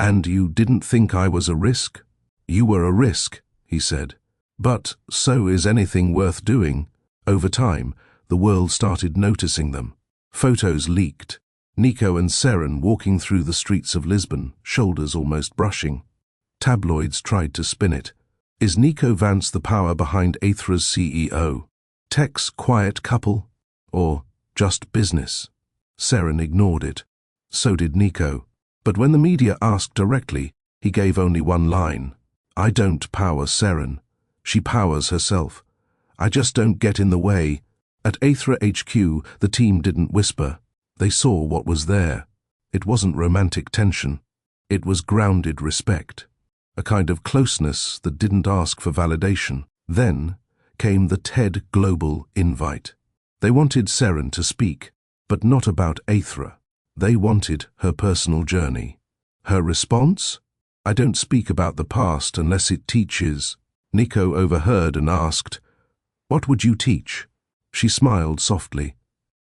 [SPEAKER 1] "And you didn't think I was a risk?" "You were a risk," he said. "But so is anything worth doing." Over time, the world started noticing them. Photos leaked. Nico and Seren walking through the streets of Lisbon, shoulders almost brushing. Tabloids tried to spin it. Is Nico Vance the power behind Aethra's CEO? Tech's quiet couple? Or just business? Seren ignored it. So did Nico. But when the media asked directly, he gave only one line. "I don't power Seren. She powers herself. I just don't get in the way." At Aethra HQ, the team didn't whisper. They saw what was there. It wasn't romantic tension. It was grounded respect. A kind of closeness that didn't ask for validation. Then came the TED Global invite. They wanted Seren to speak, but not about Aethra. They wanted her personal journey. Her response? I don't speak about the past unless it teaches. Nico overheard and asked, What would you teach? She smiled softly.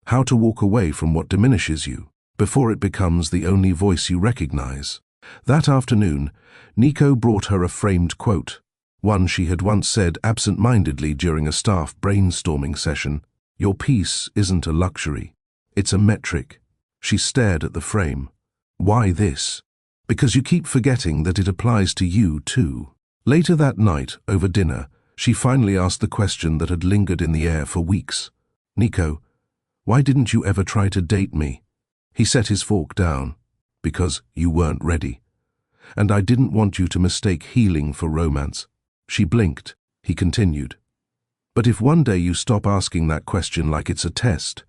[SPEAKER 1] How to walk away from what diminishes you, before it becomes the only voice you recognize. That afternoon, Nico brought her a framed quote, one she had once said absent-mindedly during a staff brainstorming session. Your peace isn't a luxury, it's a metric. She stared at the frame. Why this? Because you keep forgetting that it applies to you too. Later that night, over dinner, she finally asked the question that had lingered in the air for weeks. Nico, why didn't you ever try to date me? He set his fork down. Because you weren't ready. And I didn't want you to mistake healing for romance. She blinked. He continued. But if one day you stop asking that question like it's a test,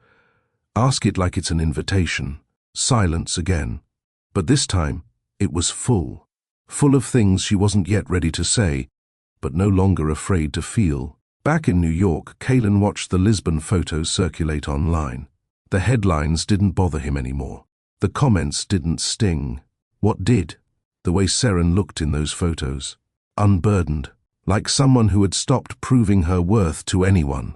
[SPEAKER 1] ask it like it's an invitation. Silence again. But this time, it was full. Full of things she wasn't yet ready to say, but no longer afraid to feel. Back in New York, Kalen watched the Lisbon photos circulate online. The headlines didn't bother him anymore. The comments didn't sting. What did? The way Seren looked in those photos. Unburdened. Like someone who had stopped proving her worth to anyone,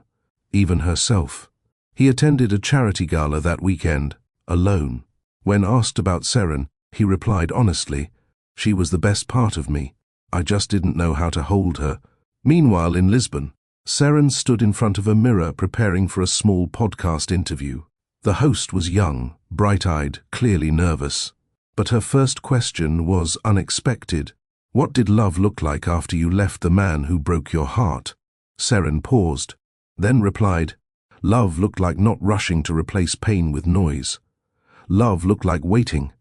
[SPEAKER 1] even herself. He attended a charity gala that weekend, alone. When asked about Seren, he replied honestly, She was the best part of me. I just didn't know how to hold her. Meanwhile, in Lisbon, Seren stood in front of a mirror preparing for a small podcast interview. The host was young, bright-eyed, clearly nervous. But her first question was unexpected. What did love look like after you left the man who broke your heart? Seren paused, then replied, Love looked like not rushing to replace pain with noise. Love looked like waiting,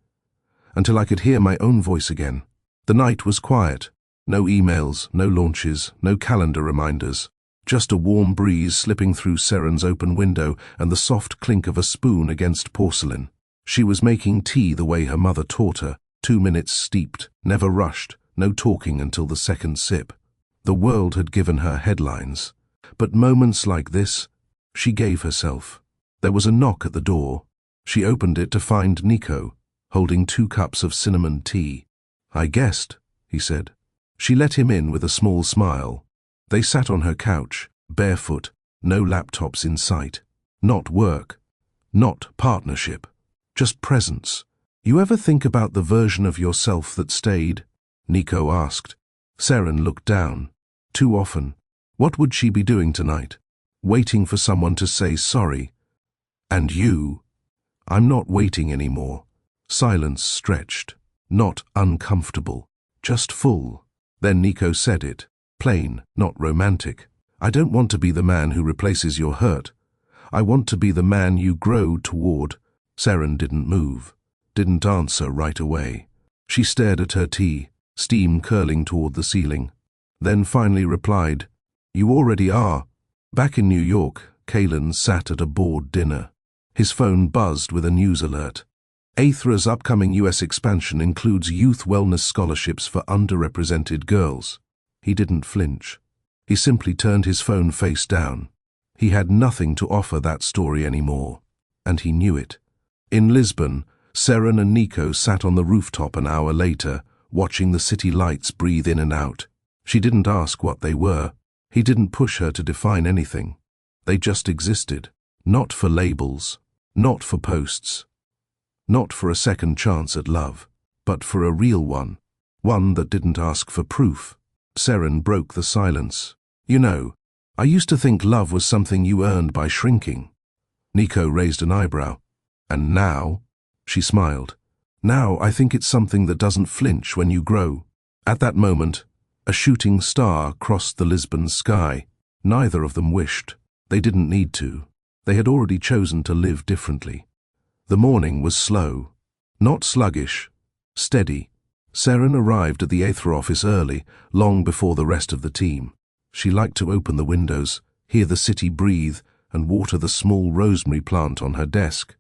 [SPEAKER 1] until I could hear my own voice again. The night was quiet. No emails, no launches, no calendar reminders. Just a warm breeze slipping through Seren's open window and the soft clink of a spoon against porcelain. She was making tea the way her mother taught her, 2 minutes steeped, never rushed. No talking until the second sip. The world had given her headlines. But moments like this, she gave herself. There was a knock at the door. She opened it to find Nico, holding 2 cups of cinnamon tea. I guessed, he said. She let him in with a small smile. They sat on her couch, barefoot, no laptops in sight. Not work. Not partnership. Just presence. You ever think about the version of yourself that stayed? Nico asked. Seren looked down. Too often. What would she be doing tonight? Waiting for someone to say sorry. And you? I'm not waiting anymore. Silence stretched. Not uncomfortable. Just full. Then Nico said it. Plain, not romantic. I don't want to be the man who replaces your hurt. I want to be the man you grow toward. Seren didn't move. Didn't answer right away. She stared at her tea, steam curling toward the ceiling. Then finally replied, You already are. Back in New York, Kalen sat at a board dinner. His phone buzzed with a news alert. AITHRA's upcoming US expansion includes youth wellness scholarships for underrepresented girls. He didn't flinch. He simply turned his phone face down. He had nothing to offer that story anymore, and he knew it. In Lisbon, Seren and Nico sat on the rooftop an hour later, watching the city lights breathe in and out. She didn't ask what they were. He didn't push her to define anything. They just existed. Not for labels. Not for posts. Not for a second chance at love. But for a real one. One that didn't ask for proof. Seren broke the silence. You know, I used to think love was something you earned by shrinking. Nico raised an eyebrow. And now? She smiled. Now I think it's something that doesn't flinch when you grow. At that moment, a shooting star crossed the Lisbon sky. Neither of them wished. They didn't need to. They had already chosen to live differently. The morning was slow. Not sluggish. Steady. Seren arrived at the AITHRA office early, long before the rest of the team. She liked to open the windows, hear the city breathe, and water the small rosemary plant on her desk.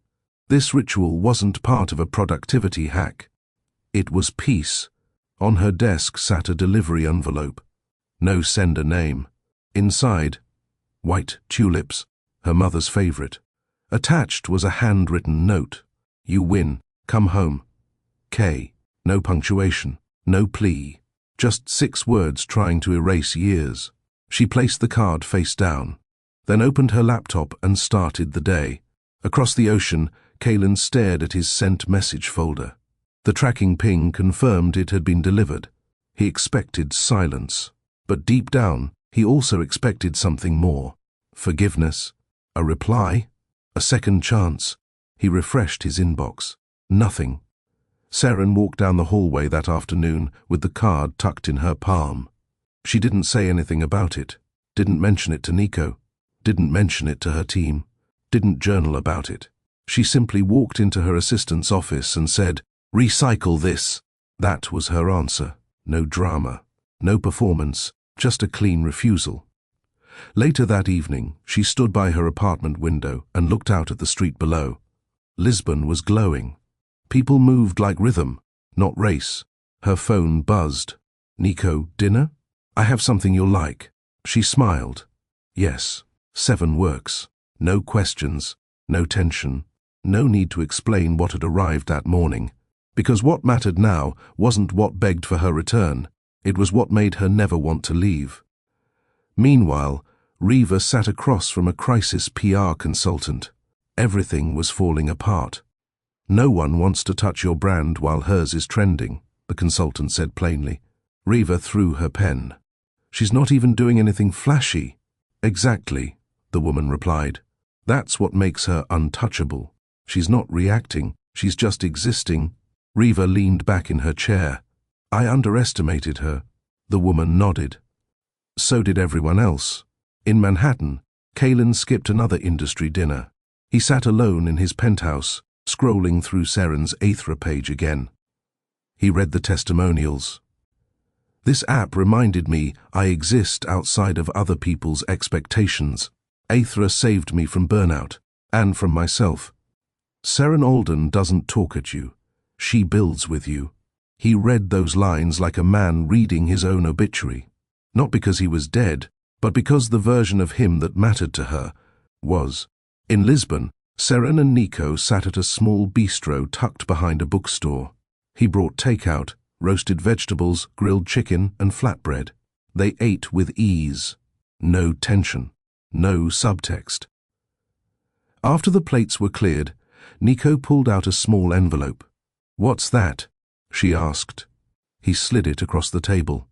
[SPEAKER 1] This ritual wasn't part of a productivity hack. It was peace. On her desk sat a delivery envelope. No sender name. Inside, white tulips, her mother's favorite. Attached was a handwritten note. You win. Come home. K. No punctuation. No plea. Just 6 words trying to erase years. She placed the card face down, then opened her laptop and started the day. Across the ocean, Kalen stared at his sent message folder. The tracking ping confirmed it had been delivered. He expected silence, but deep down, he also expected something more. Forgiveness, a reply, a second chance. He refreshed his inbox. Nothing. Seren walked down the hallway that afternoon with the card tucked in her palm. She didn't say anything about it, didn't mention it to Nico, didn't mention it to her team, didn't journal about it. She simply walked into her assistant's office and said, "Recycle this." That was her answer. No drama, no performance, just a clean refusal. Later that evening, she stood by her apartment window and looked out at the street below. Lisbon was glowing. People moved like rhythm, not race. Her phone buzzed. "Nico, dinner? I have something you'll like." She smiled. Yes, 7 works. No questions, no tension, no need to explain what had arrived that morning. Because what mattered now wasn't what begged for her return, it was what made her never want to leave. Meanwhile, Riva sat across from a crisis PR consultant. Everything was falling apart. "No one wants to touch your brand while hers is trending," the consultant said plainly. Riva threw her pen. "She's not even doing anything flashy." "Exactly," the woman replied. "That's what makes her untouchable. She's not reacting, she's just existing." Riva leaned back in her chair. "I underestimated her." The woman nodded. So did everyone else. In Manhattan, Kalen skipped another industry dinner. He sat alone in his penthouse, scrolling through Seren's Aethra page again. He read the testimonials. "This app reminded me I exist outside of other people's expectations. Aethra saved me from burnout, and from myself. Seren Alden doesn't talk at you. She builds with you." He read those lines like a man reading his own obituary. Not because he was dead, but because the version of him that mattered to her was. In Lisbon, Seren and Nico sat at a small bistro tucked behind a bookstore. He brought takeout, roasted vegetables, grilled chicken, and flatbread. They ate with ease. No tension. No subtext. After the plates were cleared, Nico pulled out a small envelope. "What's that?" she asked. He slid it across the table.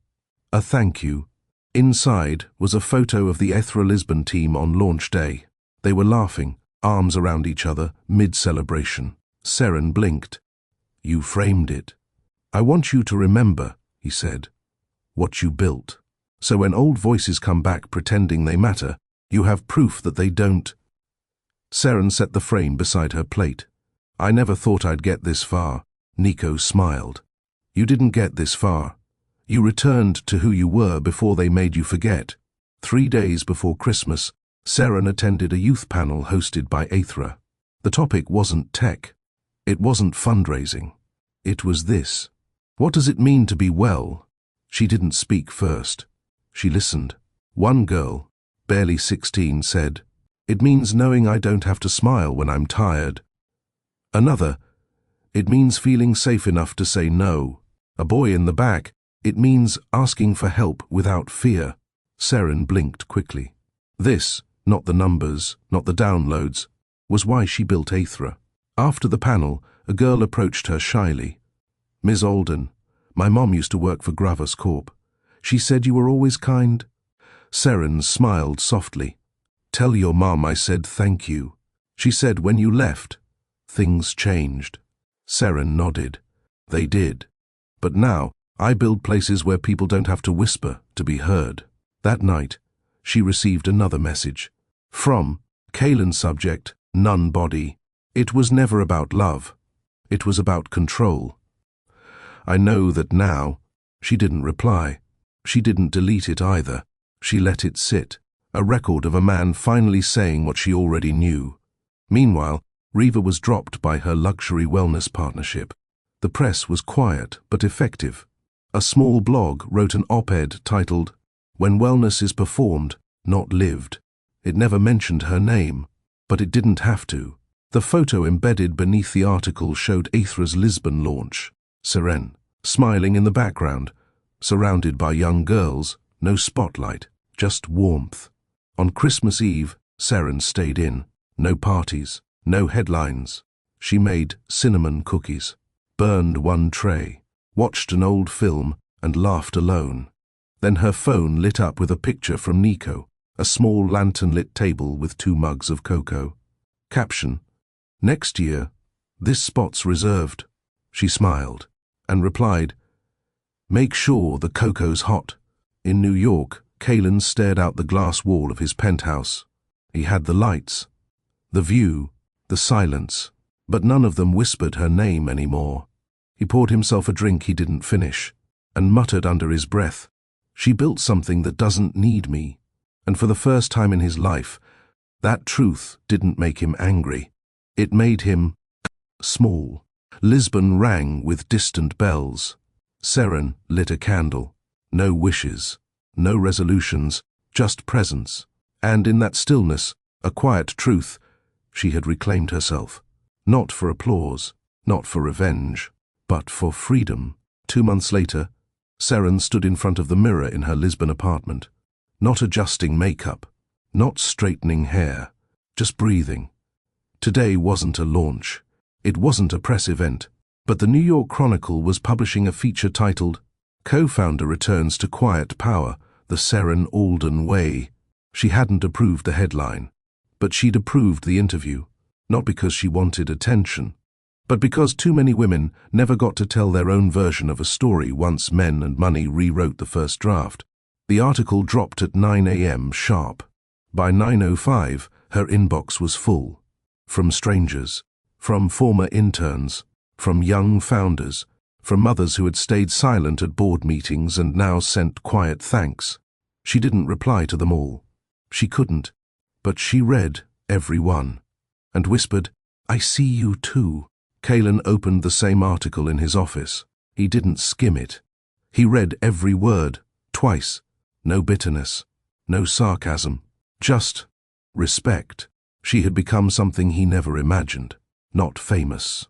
[SPEAKER 1] "A thank you." Inside was a photo of the Aethra Lisbon team on launch day. They were laughing, arms around each other, mid-celebration. Seren blinked. "You framed it. I want you to remember," he said, "what you built. So when old voices come back pretending they matter, you have proof that they don't." Seren set the frame beside her plate. "I never thought I'd get this far." Nico smiled. "You didn't get this far. You returned to who you were before they made you forget." 3 days before Christmas, Seren attended a youth panel hosted by Aethra. The topic wasn't tech. It wasn't fundraising. It was this. What does it mean to be well? She didn't speak first. She listened. One girl, barely 16, said, "It means knowing I don't have to smile when I'm tired." Another, "It means feeling safe enough to say no." A boy in the back, "It means asking for help without fear." Seren blinked quickly. This, not the numbers, not the downloads, was why she built Aethra. After the panel, a girl approached her shyly. "Ms. Alden, my mom used to work for Gravus Corp. She said you were always kind." Seren smiled softly. "Tell your mom I said thank you. She said when you left, things changed." Seren nodded. "They did. But now, I build places where people don't have to whisper to be heard." That night, she received another message. From Kalen, subject, none body. It was never about love. It was about control. "I know that now." She didn't reply. She didn't delete it either. She let it sit, a record of a man finally saying what she already knew. Meanwhile, Riva was dropped by her luxury wellness partnership. The press was quiet but effective. A small blog wrote an op-ed titled, "When Wellness is Performed, Not Lived." It never mentioned her name, but it didn't have to. The photo embedded beneath the article showed Aethra's Lisbon launch. Seren, smiling in the background, surrounded by young girls, no spotlight, just warmth. On Christmas Eve, Seren stayed in. No parties, no headlines. She made cinnamon cookies, burned one tray, watched an old film, and laughed alone. Then her phone lit up with a picture from Nico, a small lantern-lit table with 2 mugs of cocoa. Caption: "Next year, this spot's reserved." She smiled and replied, "Make sure the cocoa's hot." In New York, Kalen stared out the glass wall of his penthouse. He had the lights, the view, the silence, but none of them whispered her name anymore. He poured himself a drink he didn't finish and muttered under his breath, "She built something that doesn't need me." And for the first time in his life, that truth didn't make him angry. It made him small. Lisbon rang with distant bells. Seren lit a candle. No wishes, no resolutions, just presence. And in that stillness, a quiet truth, she had reclaimed herself. Not for applause, not for revenge, but for freedom. 2 months later, Seren stood in front of the mirror in her Lisbon apartment. Not adjusting makeup, not straightening hair, just breathing. Today wasn't a launch. It wasn't a press event, but the New York Chronicle was publishing a feature titled, "Co-founder returns to quiet power, the Seren Alden way." She hadn't approved the headline, but she'd approved the interview, not because she wanted attention, but because too many women never got to tell their own version of a story once men and money rewrote the first draft. The article dropped at 9 a.m. sharp. By 9:05, her inbox was full. From strangers, from former interns, from young founders, from mothers who had stayed silent at board meetings and now sent quiet thanks. She didn't reply to them all. She couldn't, but she read every one and whispered, "I see you too." Kalen opened the same article in his office. He didn't skim it. He read every word, twice. No bitterness, no sarcasm, just respect. She had become something he never imagined. Not famous,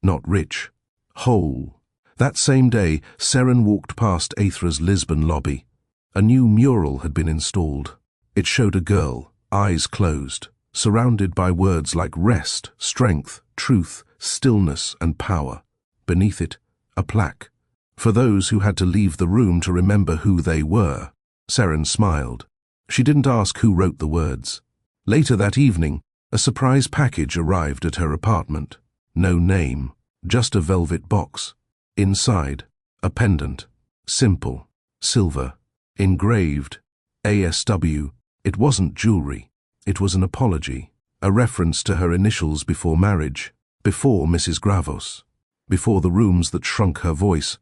[SPEAKER 1] not rich, whole. That same day, Seren walked past Aethra's Lisbon lobby. A new mural had been installed. It showed a girl, eyes closed, surrounded by words like rest, strength, truth, stillness, and power. Beneath it, a plaque. For those who had to leave the room to remember who they were. Seren smiled. She didn't ask who wrote the words. Later that evening, a surprise package arrived at her apartment. No name, just a velvet box. Inside, a pendant. Simple, silver, engraved, ASW. It wasn't jewelry. It was an apology, a reference to her initials before marriage, before Mrs. Gravos, before the rooms that shrunk her voice.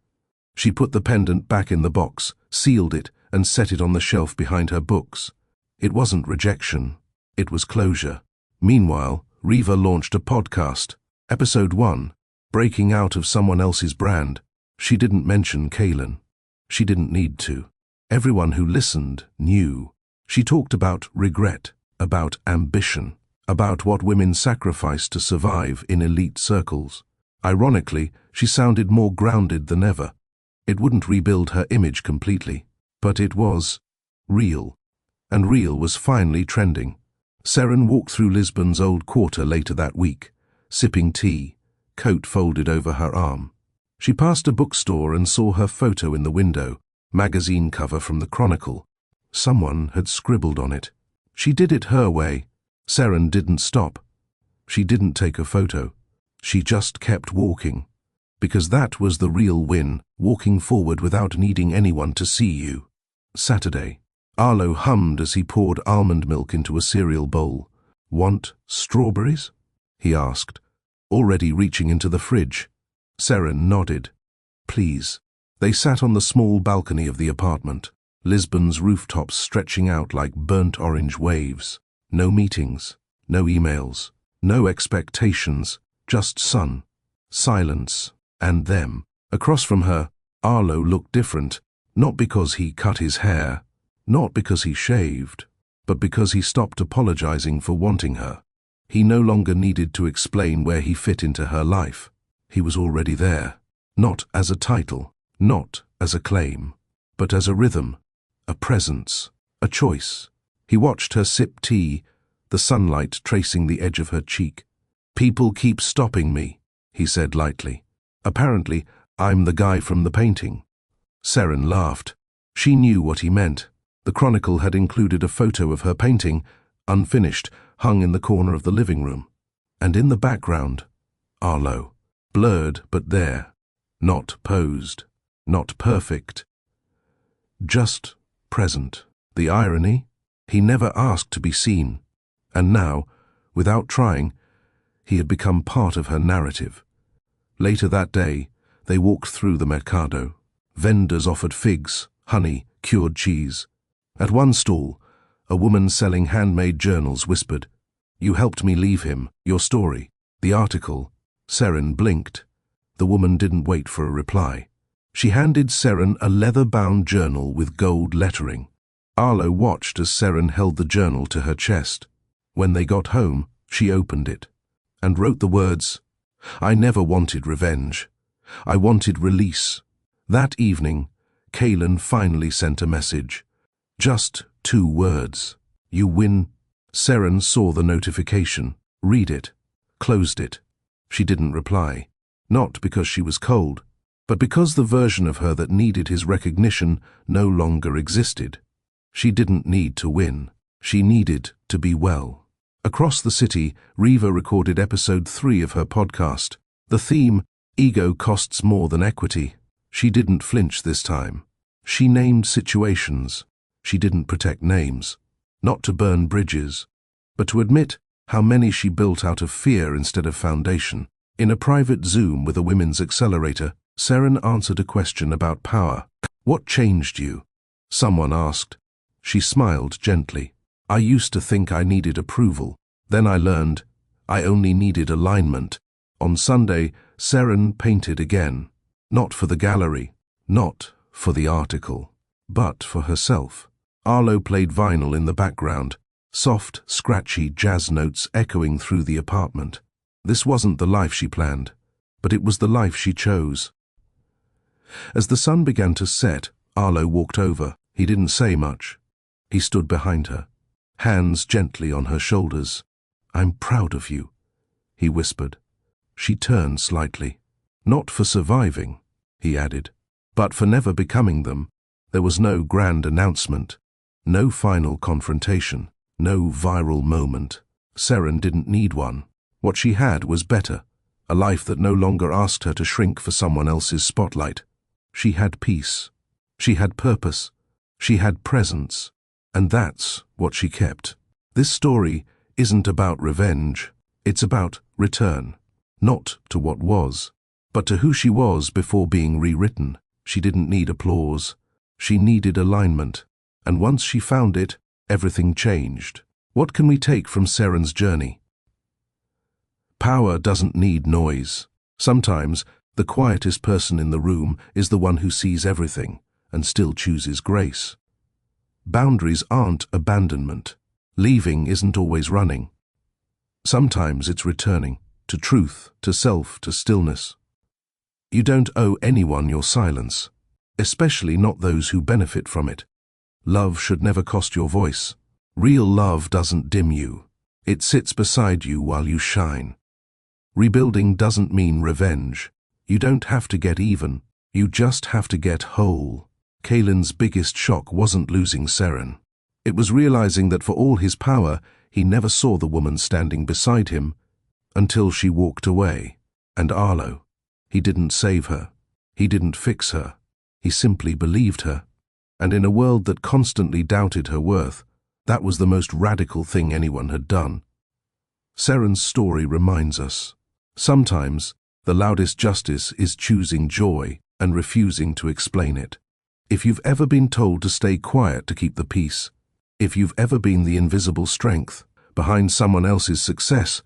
[SPEAKER 1] She put the pendant back in the box, sealed it, and set it on the shelf behind her books. It wasn't rejection. It was closure. Meanwhile, Riva launched a podcast. Episode 1, Breaking Out of Someone Else's Brand. She didn't mention Kalen. She didn't need to. Everyone who listened knew. She talked about regret, about ambition, about what women sacrifice to survive in elite circles. Ironically, she sounded more grounded than ever. It wouldn't rebuild her image completely, but it was real. And real was finally trending. Seren walked through Lisbon's old quarter later that week, sipping tea, coat folded over her arm. She passed a bookstore and saw her photo in the window, magazine cover from the Chronicle. Someone had scribbled on it. She did it her way. Seren didn't stop. She didn't take a photo. She just kept walking. Because that was the real win, walking forward without needing anyone to see you. Saturday. Arlo hummed as he poured almond milk into a cereal bowl. "Want strawberries?" he asked, already reaching into the fridge. Seren nodded. "Please." They sat on the small balcony of the apartment, Lisbon's rooftops stretching out like burnt orange waves. No meetings, no emails, no expectations, just sun, silence, and them. Across from her, Arlo looked different, not because he cut his hair, not because he shaved, but because he stopped apologizing for wanting her. He no longer needed to explain where he fit into her life. He was already there, not as a title, not as a claim, but as a rhythm, a presence, a choice. He watched her sip tea, the sunlight tracing the edge of her cheek. "People keep stopping me," he said lightly. "Apparently, I'm the guy from the painting." Seren laughed. She knew what he meant. The Chronicle had included a photo of her painting, unfinished, hung in the corner of the living room. And in the background, Arlo, blurred but there, not posed, not perfect, just present. The irony? He never asked to be seen. And now, without trying, he had become part of her narrative. Later that day, they walked through the mercado. Vendors offered figs, honey, cured cheese. At one stall, a woman selling handmade journals whispered, "You helped me leave him, your story, the article." Seren blinked. The woman didn't wait for a reply. She handed Seren a leather-bound journal with gold lettering. Arlo watched as Seren held the journal to her chest. When they got home, she opened it and wrote the words, "I never wanted revenge. I wanted release." That evening, Kaylin finally sent a message. Just 2 words. "You win." Seren saw the notification, read it, closed it. She didn't reply, not because she was cold, but because the version of her that needed his recognition no longer existed. She didn't need to win. She needed to be well. Across the city, Riva recorded episode 3 of her podcast. The theme, "Ego costs more than equity." She didn't flinch this time. She named situations. She didn't protect names. Not to burn bridges, but to admit how many she built out of fear instead of foundation. In a private Zoom with a women's accelerator, Seren answered a question about power. "What changed you?" someone asked. She smiled gently. "I used to think I needed approval. Then I learned I only needed alignment." On Sunday, Seren painted again. Not for the gallery, not for the article, but for herself. Arlo played vinyl in the background, soft, scratchy jazz notes echoing through the apartment. This wasn't the life she planned, but it was the life she chose. As the sun began to set, Arlo walked over. He didn't say much. He stood behind her, hands gently on her shoulders. "I'm proud of you," he whispered. She turned slightly. "Not for surviving," he added, "but for never becoming them." There was no grand announcement, no final confrontation, no viral moment. Seren didn't need one. What she had was better, a life that no longer asked her to shrink for someone else's spotlight. She had peace. She had purpose. She had presence. And that's what she kept. This story isn't about revenge. It's about return. Not to what was, but to who she was before being rewritten. She didn't need applause. She needed alignment. And once she found it, everything changed. What can we take from Seren's journey? Power doesn't need noise. Sometimes, the quietest person in the room is the one who sees everything and still chooses grace. Boundaries aren't abandonment. Leaving isn't always running. Sometimes it's returning to truth, to self, to stillness. You don't owe anyone your silence, especially not those who benefit from it. Love should never cost your voice. Real love doesn't dim you. It sits beside you while you shine. Rebuilding doesn't mean revenge. You don't have to get even. You just have to get whole. Kaylin's biggest shock wasn't losing Seren. It was realizing that for all his power, he never saw the woman standing beside him until she walked away. And Arlo, he didn't save her. He didn't fix her. He simply believed her. And in a world that constantly doubted her worth, that was the most radical thing anyone had done. Seren's story reminds us, sometimes the loudest justice is choosing joy and refusing to explain it. If you've ever been told to stay quiet to keep the peace, if you've ever been the invisible strength behind someone else's success,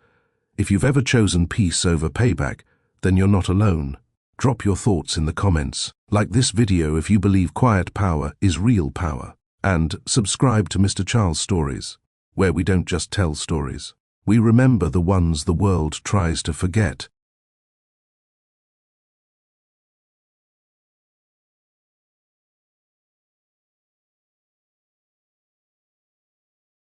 [SPEAKER 1] if you've ever chosen peace over payback, then you're not alone. Drop your thoughts in the comments. Like this video if you believe quiet power is real power. And subscribe to Mr. Charles Stories, where we don't just tell stories, We remember the ones the world tries to forget.